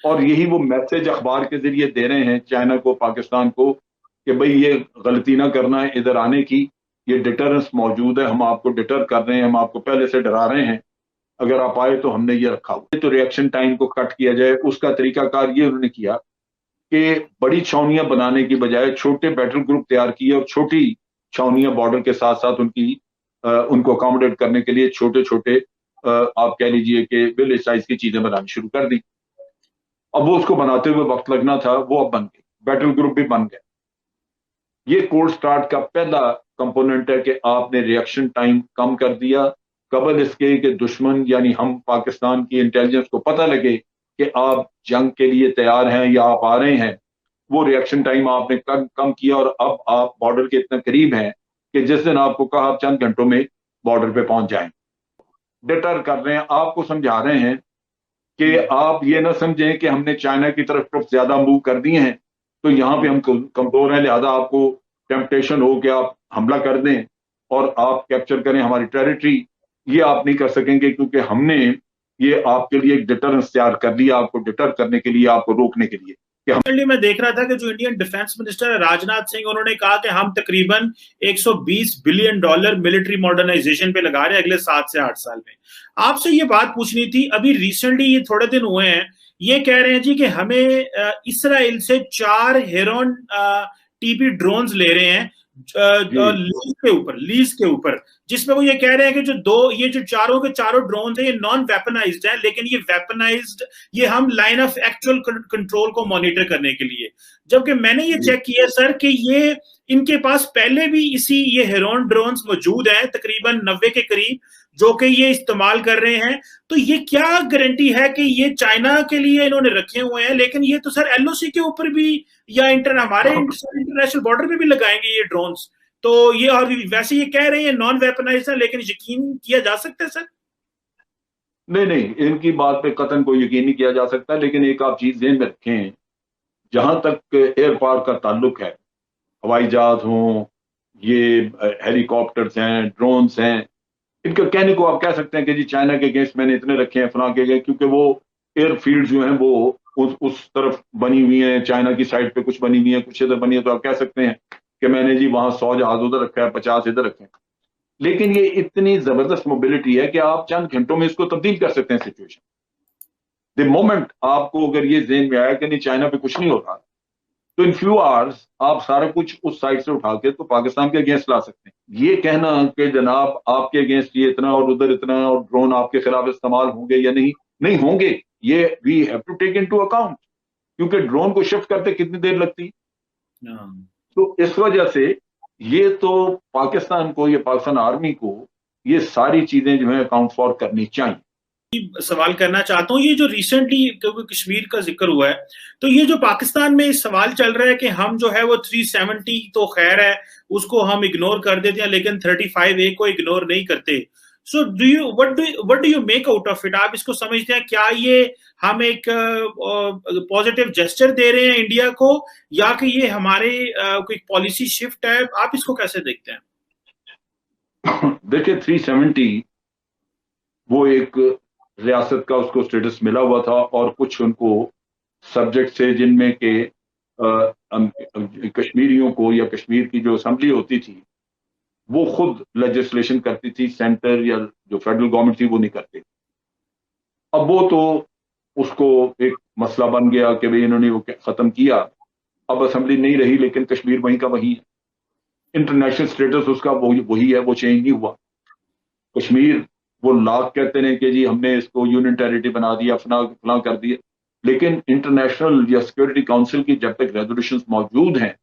और यही वो मैसेज अखबार के जरिए दे रहे हैं चाइना को, पाकिस्तान को, कि भाई ये गलती ना करना है इधर आने की, ये डिटरेंस मौजूद है, हम आपको डिटर कर रहे हैं, हम आपको पहले से डरा रहे हैं, अगर आप आए तो हमने ये रखा हुआ। तो रिएक्शन टाइम को कट किया जाए, उसका तरीकाकार ये उन्होंने किया कि बड़ी छावनियां बनाने की बजाय छोटे बैटल ग्रुप तैयार किए, और छोटी छावनियां बॉर्डर के साथ साथ उनको अकोमोडेट करने के लिए छोटे छोटे आप कह लीजिए कि विलेज साइज की चीजें बनानी शुरू कर दी। अब वो उसको बनाते हुए वक्त लगना था, वो अब बन गई, बैटल ग्रुप भी बन गए। ये कोल्ड स्टार्ट का पहला कंपोनेंट है कि आपने रिएक्शन टाइम कम कर दिया, कबल इसके कि दुश्मन यानी हम पाकिस्तान की इंटेलिजेंस को पता लगे कि आप जंग के लिए तैयार हैं या आप आ रहे हैं। वो रिएक्शन टाइम आपने कम किया, और अब आप बॉर्डर के इतने करीब हैं कि जिस दिन आपको कहा आप चंद घंटों में बॉर्डर पे पहुंच जाएं। डिटर कर रहे हैं, आपको समझा रहे हैं कि आप ये ना समझें कि हमने चाइना की तरफ ट्रुप ज्यादा मूव कर दिए हैं तो यहाँ पे हम कमजोर हैं, लिहाजा आपको टेम्पटेशन हो कि आप हमला कर दें और आप कैप्चर करें हमारी टेरिटरी। ये आप नहीं कर सकेंगे, क्योंकि हमने ये आपके लिए एक डिटरेंस तैयार कर लिया, आपको डिटर करने के लिए, आपको रोकने के लिए। मैं देख रहा था कि जो इंडियन डिफेंस मिनिस्टर है राजनाथ सिंह, उन्होंने कहा कि हम तकरीबन 120 बिलियन डॉलर मिलिट्री मॉडर्नाइजेशन पे लगा रहे हैं अगले 7 से 8 साल में। आपसे ये बात पूछनी थी, अभी रिसेंटली ये थोड़े दिन हुए हैं, ये कह रहे हैं जी कि हमें इसराइल से 4 हेरोन टीपी ड्रोन्स ले रहे हैं लीज के ऊपर, जिसमें वो ये कह रहे हैं कि ये जो चारों के चारों ड्रोन्स हैं ये नॉन वेपनाइज्ड है, लेकिन ये वेपनाइज्ड, ये हम लाइन ऑफ एक्चुअल कंट्रोल को मॉनिटर करने के लिए। जबकि मैंने ये चेक किया सर कि ये इनके पास पहले भी ये हेरोन ड्रोन्स मौजूद हैं तकरीबन 90 के करीब, जो कि ये इस्तेमाल कर रहे हैं। तो ये क्या गारंटी है कि ये चाइना के लिए इन्होंने रखे हुए हैं, लेकिन ये तो सर एलओसी के ऊपर भी या हमारे इंटरनेशनल बॉर्डर पे भी लगाएंगे ये ड्रोन्स? तो ये, और वैसे ये कह रहे हैं नॉन वेपनाइज्ड है, लेकिन यकीन किया जा सकता है सर? नहीं, इनकी बात पे कतन कोई यकीन नहीं किया जा सकता, लेकिन एक आप चीज ध्यान में रखें, जहां तक एयर पावर का ताल्लुक है, हवाई जहाज हों, ये हेलीकॉप्टर्स हैं, ड्रोन्स हैं, इनका कहने को आप कह सकते हैं कि जी चाइना के अगेंस्ट मैंने इतने रखे हैं फलां के गए, क्योंकि वो एयरफील्ड जो हैं वो उस तरफ बनी हुई हैं, चाइना की साइड पे कुछ बनी हुई है, कुछ इधर बनी है, तो आप कह सकते हैं कि मैंने जी वहां 100 जहाज उधर रखा है, 50 इधर रखे हैं। लेकिन ये इतनी जबरदस्त मोबिलिटी है कि आप चंद घंटों में इसको तब्दील कर सकते हैं सिचुएशन। द मोमेंट आपको अगर ये ज़हन में आया कि नहीं चाइना पे कुछ नहीं होता, तो इन फ्यू आवर्स आप सारा कुछ उस साइड से उठा के तो पाकिस्तान के अगेंस्ट ला सकते हैं। ये कहना कि जनाब आपके अगेंस्ट ये इतना और उधर इतना और ड्रोन आपके खिलाफ इस्तेमाल होंगे या नहीं होंगे, ये we have to take into account, क्योंकि ड्रोन को शिफ्ट करते कितनी देर लगती। तो इस वजह से ये तो पाकिस्तान को, ये पाकिस्तान आर्मी को ये सारी चीजें जो है अकाउंट फॉर करनी चाहिए। सवाल करना चाहता हूँ, ये जो रिसेंटली क्योंकि कश्मीर का जिक्र हुआ है, तो ये जो पाकिस्तान में सवाल चल रहा है कि हम जो है वो 370 तो खैर है उसको हम इग्नोर कर देते हैं, लेकिन 35A को इग्नोर नहीं करते। So what do you make out of it? आप इसको समझते हैं क्या ये हम एक पॉजिटिव जेस्चर दे रहे हैं इंडिया को, या कि ये हमारे कोई पॉलिसी शिफ्ट है? आप इसको कैसे देखते हैं? देखिए 370 वो एक रियासत का उसको स्टेटस मिला हुआ था, और कुछ उनको सब्जेक्ट से जिनमें के कश्मीरियों को या कश्मीर की जो असेंबली होती थी वो खुद लेजिस्लेशन करती थी, सेंटर या जो फेडरल गवर्नमेंट थी वो नहीं करती। अब वो तो उसको एक मसला बन गया कि भाई इन्होंने वो खत्म किया, अब असेंबली नहीं रही, लेकिन कश्मीर वहीं का वहीं है, इंटरनेशनल स्टेटस उसका वही है, वो चेंज नहीं हुआ। कश्मीर वो लाख कहते हैं कि जी हमने इसको यूनियन टेरिटरी बना दिया, फला कर दिया, लेकिन इंटरनेशनल या सिक्योरिटी काउंसिल की जब तक रेजोल्यूशंस मौजूद हैं,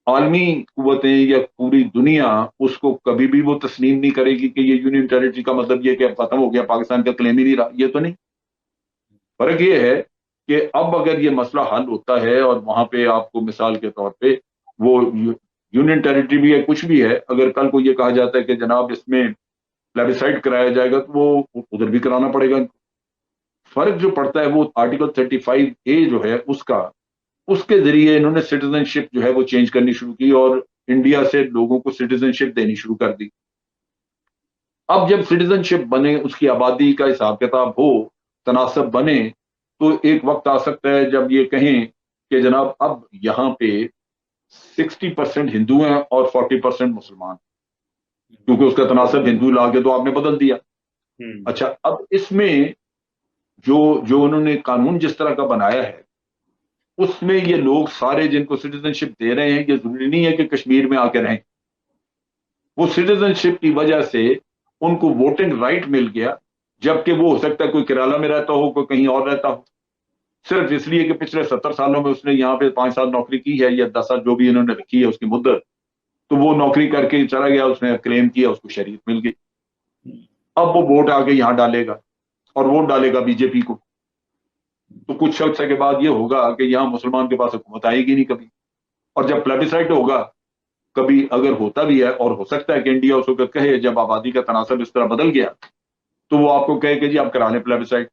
आलमी कुव्वतें या पूरी दुनिया उसको कभी भी वो तस्लीम नहीं करेगी कि ये यूनियन टेरिटरी का मतलब ये कि अब खत्म हो गया, पाकिस्तान का क्लेम ही नहीं रहा, ये तो नहीं। फर्क ये है कि अब अगर ये मसला हल होता है और वहां पे आपको मिसाल के तौर पे वो यूनियन टेरिटरी भी है, कुछ भी है, अगर कल को ये कहा जाता है कि जनाब इसमें प्लेबिसाइड कराया जाएगा तो वो उधर भी कराना पड़ेगा। फर्क जो पड़ता है वो आर्टिकल 35A जो है उसके जरिए इन्होंने सिटीजनशिप जो है वो चेंज करनी शुरू की और इंडिया से लोगों को सिटीजनशिप देनी शुरू कर दी। अब जब सिटीजनशिप बने, उसकी आबादी का हिसाब किताब हो, तनासब बने, तो एक वक्त आ सकता है जब ये कहें कि जनाब अब यहाँ पे 60% हिंदू हैं और 40% मुसलमान, क्योंकि उसका तनासब हिंदू ला के तो आपने बदल दिया। अच्छा, अब इसमें जो उन्होंने कानून जिस तरह का बनाया है उसमें ये लोग सारे जिनको सिटीजनशिप दे रहे हैं, ये जरूरी नहीं है कि कश्मीर में आके रहें। वो सिटीजनशिप की वजह से उनको वोटिंग राइट मिल गया, जबकि वो हो सकता है कोई केरला में रहता हो, कोई कहीं और रहता हो, सिर्फ इसलिए कि पिछले 70 सालों में उसने यहाँ पे 5 साल नौकरी की है या 10 साल जो भी इन्होंने रखी है उसकी मुद्दत, तो वो नौकरी करके चला गया, उसने क्लेम किया, उसको शरीयत मिल गई। अब वो वोट आके यहाँ डालेगा और वोट डालेगा बीजेपी को, तो कुछ अर्से के बाद ये होगा कि यहाँ मुसलमान के पास हुकूमत आएगी नहीं कभी। और जब प्लेबिसाइड होगा, कभी अगर होता भी है, और हो सकता है कि इंडिया उस वक्त कहे जब आबादी का तनासब इस तरह बदल गया, तो वो आपको कहे कि जी आप करा लें प्लेबिसाइड,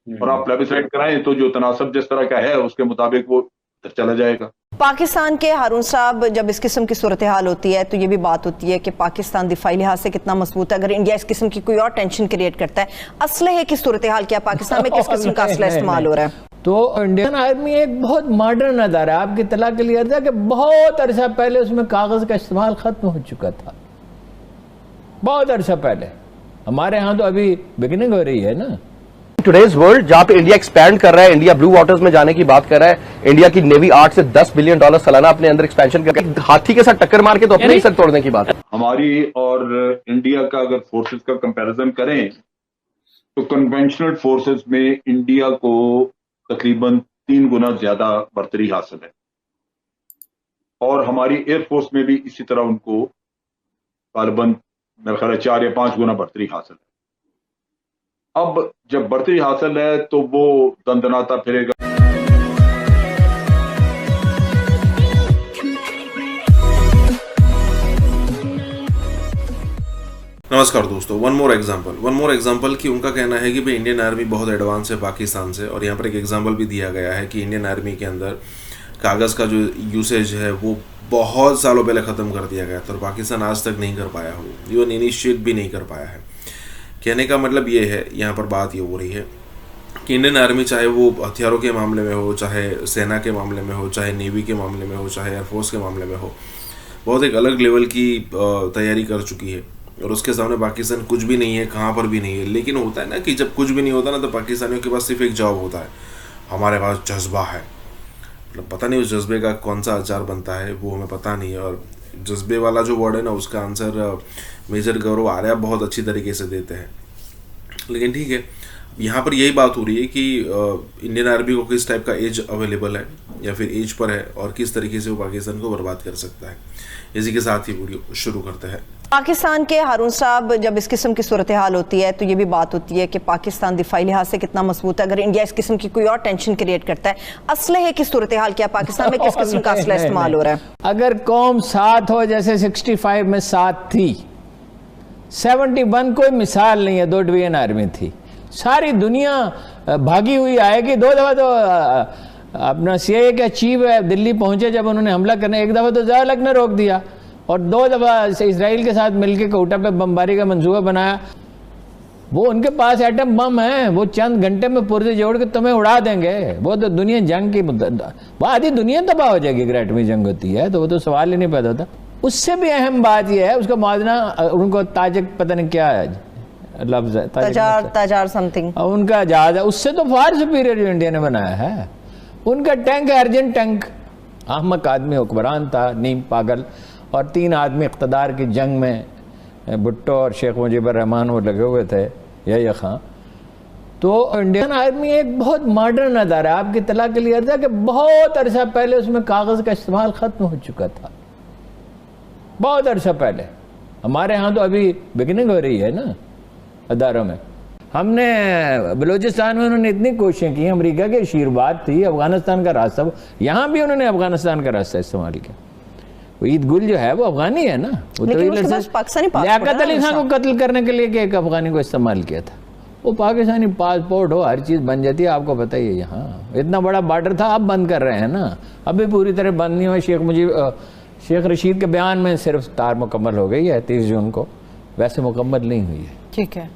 और आप प्लेबिसाइड कराएं तो जो तनासब जिस तरह का है उसके मुताबिक वो चला जाएगा। पाकिस्तान के हारून साहब, जब इस किस्म की सूरत हाल होती है तो ये भी बात होती है कि पाकिस्तान दिफाई लिहाज से कितना मजबूत है। अगर इंडिया इस किस्म की कोई और टेंशन क्रिएट करता है, असलहे की सूरत हाल क्या पाकिस्तान में किस किस्म का असला इस्तेमाल हो रहा है? तो इंडियन आर्मी एक बहुत मॉडर्न अदारा है। आपकी इत्तला के लिए था कि बहुत अरसा पहले उसमें कागज का इस्तेमाल खत्म हो चुका था, बहुत अरसा पहले। हमारे यहाँ तो अभी बिगिनिंग हो रही है ना। टुडेज वर्ल्ड जहां पे इंडिया एक्सपैंड कर रहा है, इंडिया ब्लू वाटर्स में जाने की बात कर रहा है, इंडिया की नेवी 8 से 10 बिलियन डॉलर सालाना अपने अंदर एक्सपेंशन कर, हाथी के साथ टक्कर मार के तो अपने ही सर तोड़ने की बात है। हमारी और इंडिया का अगर फोर्सेस का कंपैरिजन करें तो कन्वेंशनल फोर्सेस में इंडिया को तकरीबन 3 गुना ज्यादा बढ़तरी हासिल है, और हमारी एयरफोर्स में भी इसी तरह उनको गालिबन मेरे ख्याल 4 या 5 गुना बढ़तरी हासिल है। अब जब बढ़तरी हासिल है तो वो दंदनाता फिरेगा। नमस्कार दोस्तों, वन मोर एग्जांपल कि उनका कहना है कि भाई इंडियन आर्मी बहुत एडवांस है पाकिस्तान से, और यहाँ पर एक एग्जांपल भी दिया गया है कि इंडियन आर्मी के अंदर कागज़ का जो यूसेज है वो बहुत सालों पहले ख़त्म कर दिया गया था और पाकिस्तान आज तक नहीं कर पाया हो, इवन इनिशिएट भी नहीं कर पाया है। कहने का मतलब ये है, यहाँ पर बात ये हो रही है कि इंडियन आर्मी चाहे वो हथियारों के मामले में हो, चाहे सेना के मामले में हो, चाहे नेवी के मामले में हो, चाहे एयरफोर्स के मामले में हो, बहुत एक अलग लेवल की तैयारी कर चुकी है और उसके सामने पाकिस्तान कुछ भी नहीं है, कहाँ पर भी नहीं है। लेकिन होता है ना कि जब कुछ भी नहीं होता ना तो पाकिस्तानियों के पास सिर्फ एक जवाब होता है, हमारे पास जज्बा है। मतलब पता नहीं उस जज्बे का कौन सा अचार बनता है वो हमें पता नहीं है, और जज्बे वाला जो वर्ड है ना उसका आंसर मेजर गौरव आर्या बहुत अच्छी तरीके से देते हैं। लेकिन ठीक है, यहाँ पर यही बात हो रही है कि इंडियन आर्मी को किस टाइप का एज अवेलेबल है या फिर एज पर है और किस तरीके से वो पाकिस्तान को बर्बाद कर सकता है। इसी के साथ ही वीडियो शुरू करते हैं। पाकिस्तान के हारून साहब, जब इस किस्म की सूरत हाल होती है तो ये भी बात होती है कि पाकिस्तान दिफाई लिहाज से कितना मजबूत है। अगर इंडिया इस किस्म की कोई और टेंशन क्रिएट करता है, असलहे की सूरत हाल क्या पाकिस्तान में किस किस्म का असला इस्तेमाल हो रहा है? अगर कौम साथ हो जैसे 65 में साथ थी, 71 कोई मिसाल नहीं है, 2 डिवीजन आर्मी थी, सारी दुनिया भागी हुई आएगी। 2 दफा तो अपना CIA का चीफ है दिल्ली पहुंचे जब उन्होंने हमला करने, 1 दफा तो ज़िया-उल-हक ने रोक दिया और 2 दफा इसराइल के साथ मिलकर कोटा पे बमबारी का मंसूबा बनाया। वो उनके पास एटम बम है, वो चंद घंटे में पुर्जे जोड़ के तुम्हें उड़ा देंगे। वो तो दुनिया जंग की आधी दुनिया तबाह हो जाएगी अगर एटमी जंग होती है, तो वो तो सवाल ही नहीं पैदा होता। उससे भी अहम बात यह है, उसका मुआवजा उनको ताजिक पता नहीं क्या है लफ्ज है, ताजार समथिंग उनका जहाज है, उससे तो फार सुपीरियर जो इंडिया ने बनाया है। उनका टैंक है अर्जेंट टैंक। अहमक आदमी हुक्मरान था, नीम पागल, और 3 आदमी इक़्तिदार की जंग में भुट्टो और शेख मुजीबुर रहमान वो लगे हुए थे, यही खां। तो इंडियन आर्मी एक बहुत मॉडर्न अदारा है। आपकी इत्तला के लिए था कि बहुत अरसा पहले उसमें कागज़ का इस्तेमाल ख़त्म हो चुका था, बहुत अरसा पहले। हमारे यहाँ तो अभी बिगिनिंग हो रही है ना अदारों में। हमने बलूचिस्तान में उन्होंने इतनी कोशिशें की, अमेरिका की आशीर्वाद थी, अफगानिस्तान का रास्ता, यहाँ भी उन्होंने अफगानिस्तान का रास्ता इस्तेमाल किया। ईद गुल जो है वो अफगानी है ना, वो तो लियाकत अली खान को कत्ल करने के लिए एक अफगानी को इस्तेमाल किया था। वो पाकिस्तानी पासपोर्ट हो, हर चीज़ बन जाती है, आपको पता ही है। यहाँ इतना बड़ा बॉर्डर था, अब बंद कर रहे हैं ना, अभी पूरी तरह बंद नहीं हुआ। शेख रशीद के बयान में सिर्फ तार मुकम्मल हो गई है 30 जून को, वैसे मुकम्मल नहीं हुई है। ठीक है,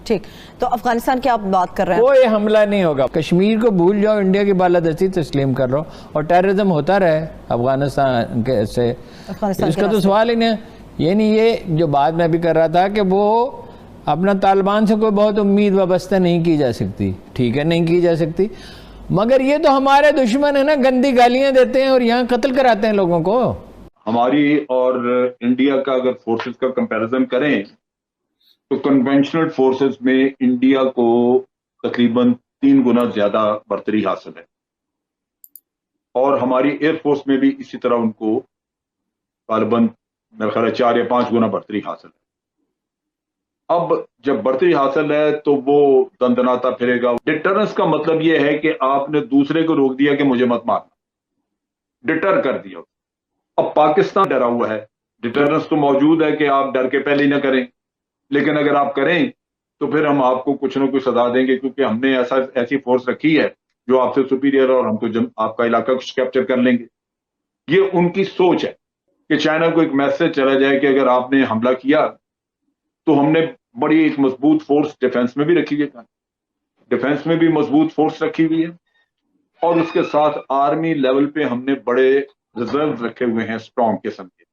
ठीक। तो अफगानिस्तान की आप बात कर रहे हैं, कोई हमला नहीं होगा। कश्मीर को भूल जाओ, इंडिया की बालादस्ती तस्लीम कर लो और टेररिज्म होता रहे अफगानिस्तान के से, इसका तो सवाल ही नहीं। ये नहीं, ये जो बात मैं भी कर रहा था कि वो अपना तालिबान से कोई बहुत उम्मीद वाबस्ता नहीं की जा सकती। ठीक है, नहीं की जा सकती, मगर ये तो हमारे दुश्मन है ना, गंदी गालियां देते हैं और यहाँ कत्ल कराते हैं लोगों को। हमारी और इंडिया का अगर फोर्सेस का कंपैरिजन करें तो कन्वेंशनल फोर्सेस में इंडिया को तकरीबन 3 गुना ज्यादा बढ़तरी हासिल है और हमारी एयरफोर्स में भी इसी तरह उनको गालिबन मेरे ख्याल 4 या 5 गुना बढ़तरी हासिल है। अब जब बढ़तरी हासिल है तो वो दंदनाता फिरेगा। डिटरेंस का मतलब ये है कि आपने दूसरे को रोक दिया कि मुझे मत मारना, डिटर कर दिया। अब पाकिस्तान डरा हुआ है, डिटरेंस तो मौजूद है कि आप डर के पहले ही ना करें, लेकिन अगर आप करें तो फिर हम आपको कुछ ना कुछ सजा देंगे, क्योंकि हमने ऐसी फोर्स रखी है जो आपसे सुपीरियर और हम तो आपका इलाका कैप्चर कर लेंगे। ये उनकी सोच है कि चाइना को एक मैसेज चला जाए कि अगर आपने हमला किया तो हमने बड़ी एक मजबूत फोर्स डिफेंस में भी रखी है, डिफेंस में भी मजबूत फोर्स रखी हुई है और उसके साथ आर्मी लेवल पे हमने बड़े रिजर्व रखे हुए हैं स्ट्रॉन्ग किस्म के।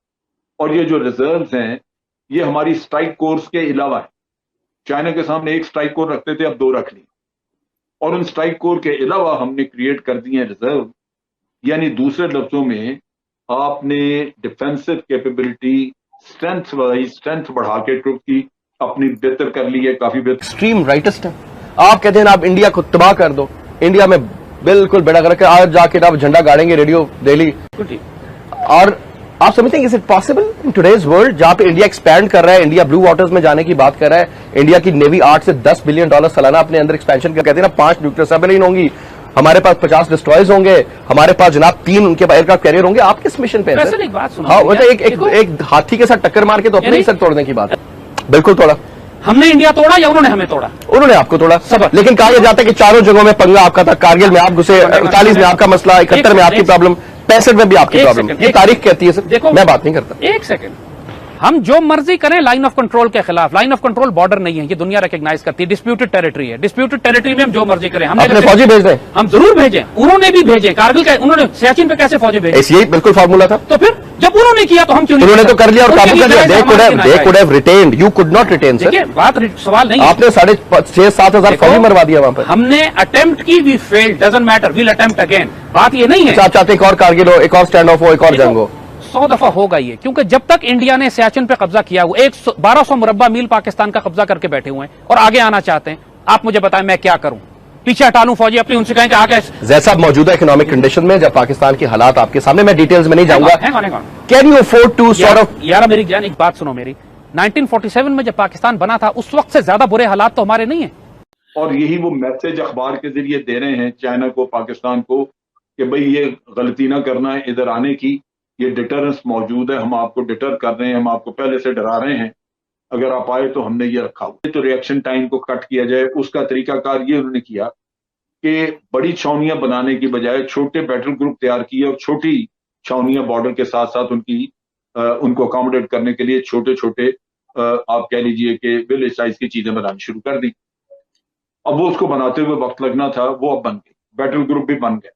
और ये जो रिजर्व हैं ये हमारी स्ट्राइक कोर्स के अलावा है। चाइना के सामने 1 स्ट्राइक कोर रखते थे, अब 2 रख ली और उन स्ट्राइक कोर के अलावा हमने क्रिएट कर दिए हैं रिजर्व। यानी दूसरे लफ्जों में आपने डिफेंसिव कैपेबिलिटी स्ट्रेंथ बढ़ा के ट्रुप की अपनी बेहतर कर ली है, काफी बेहतर। एक्सट्रीम राइटिस्ट है आप, कहते हैं आप इंडिया को तबाह कर दो, इंडिया में बिल्कुल बेड़ा करके आज जाके आप झंडा गाड़ेंगे रेडियो डेली। और आप समझते हैं is it possible in today's world जहां पे इंडिया एक्सपैंड कर रहा है, इंडिया ब्लू वाटर्स में जाने की बात कर रहा है, इंडिया की नेवी 8 से 10 बिलियन डॉलर सालाना अपने अंदर एक्सपेंशन कर, कहते हैं ना 5 न्यूक्लियर सबमरीन होंगी, हमारे पास 50 डिस्ट्रॉयर्स होंगे, हमारे पास जनाब 3 उनके एयरक्राफ्ट कैरियर होंगे। आप किस मिशन पे हैं? एक बात सुनो, हाँ, एक हाथी के साथ टक्कर मार के तो अपने ही सर तोड़ने की बात है। बिल्कुल तोड़ा हमने, इंडिया तोड़ा या उन्होंने हमें तोड़ा? उन्होंने आपको तोड़ा। लेकिन कहा यह जाता है कि चारों जगहों में पंगा आपका था। कारगिल में आप घुसे, 39 में आपका मसला, 71 में आपकी प्रॉब्लम, 65 में भी आपकी प्रॉब्लम। ये तारीख कहती है सर, मैं बात नहीं करता। एक सेकंड, हम जो मर्जी करें लाइन ऑफ कंट्रोल के खिलाफ, लाइन ऑफ कंट्रोल बॉर्डर नहीं है, ये दुनिया रिकॉग्नाइज करती है, डिस्प्यूटेड टेरिटरी है, डिस्प्यूटेड टेरिटरी में हम जो मर्जी करें। हमने फौजी भेज दें, हम जरूर भेजें, उन्होंने भी भेजे। कारगिल का उन्होंने सियाचिन पे कैसे फौजी भेजे? यही बिल्कुल फार्मूला था। तो फिर जब उन्होंने किया तो हम क्यों नहीं? उन्होंने तो कर लिया और काबू कर लिया। They could have retained, you could not retain sir। देखिए बात सवाल नहीं, आपने 6,500-7 हजार फौजी मरवा दिया वहां पर। हमने अटेम्प्ट की, we failed, doesn't matter, we'll attempt again. बात ये नहीं है आप चाहते एक और कारगिल हो, एक और स्टैंड ऑफ हो, एक और जंग हो। 100 दफा होगा ये, क्योंकि जब तक इंडिया ने सियाचिन पे कब्जा किया हुआ, 1200 मुरब्बा मील पाकिस्तान का कब्जा करके बैठे हुए हैं और आगे आना चाहते हैं, आप मुझे बताएं मैं क्या करूं? पीछे हटा लूं फौजी अपनी, उनसे कहें कि आके जैसा आप मौजूदा इकोनॉमिक कंडीशन में, जब पाकिस्तान के हालात आपके सामने, मैं डिटेल्स में नहीं जाऊंगा, can you afford to sort of यार मेरी जान एक बात सुनो मेरी, 1947 में जब पाकिस्तान बना था उस वक्त से ज्यादा बुरे हालात तो हमारे नहीं है। और यही वो मैसेज अखबार के जरिए दे रहे हैं चाइना को, पाकिस्तान को, कि भाई ये गलती ना करना है इधर आने की, ये डिटरेंस मौजूद है, हम आपको डिटर कर रहे हैं, हम आपको पहले से डरा रहे हैं, अगर आप आए तो हमने ये रखा हुआ। तो रिएक्शन टाइम को कट किया जाए, उसका तरीकाकार ये उन्होंने किया कि बड़ी छावनियां बनाने की बजाय छोटे बैटल ग्रुप तैयार किए और छोटी छावनियां बॉर्डर के साथ साथ उनको अकोमोडेट करने के लिए छोटे छोटे आप कह लीजिए कि विलेज साइज की चीजें बनानी शुरू कर दी। अब वो उसको बनाते हुए वक्त लगना था, वो अब बन गई, बैटल ग्रुप भी बन गए।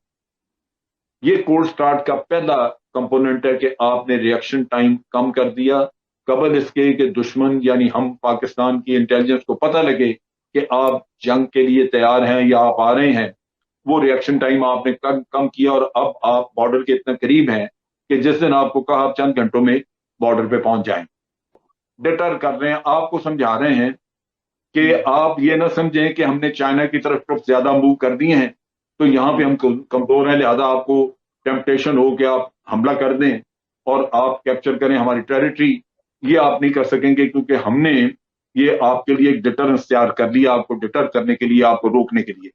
ये कोल्ड स्टार्ट का पहला कंपोनेंट है कि आपने रिएक्शन टाइम कम कर दिया, कबल इसके कि दुश्मन यानी हम पाकिस्तान की इंटेलिजेंस को पता लगे कि आप जंग के लिए तैयार हैं या आप आ रहे हैं। वो रिएक्शन टाइम आपने कम किया और अब आप बॉर्डर के इतने करीब हैं कि जिस दिन आपको कहा आप चंद घंटों में बॉर्डर पे पहुंच जाएं। डिटर कर रहे हैं, आपको समझा रहे हैं कि आप ये ना समझें कि हमने चाइना की तरफ ट्रुप ज्यादा मूव कर दिए हैं तो यहाँ पे हम कमजोर हैं, लिहाजा आपको टेम्पटेशन हो कि आप हमला कर दें और आप कैप्चर करें हमारी टेरिटरी। ये आप नहीं कर सकेंगे क्योंकि हमने ये आपके लिए एक डिटरेंस तैयार कर लिया, आपको डिटर करने के लिए, आपको रोकने के लिए।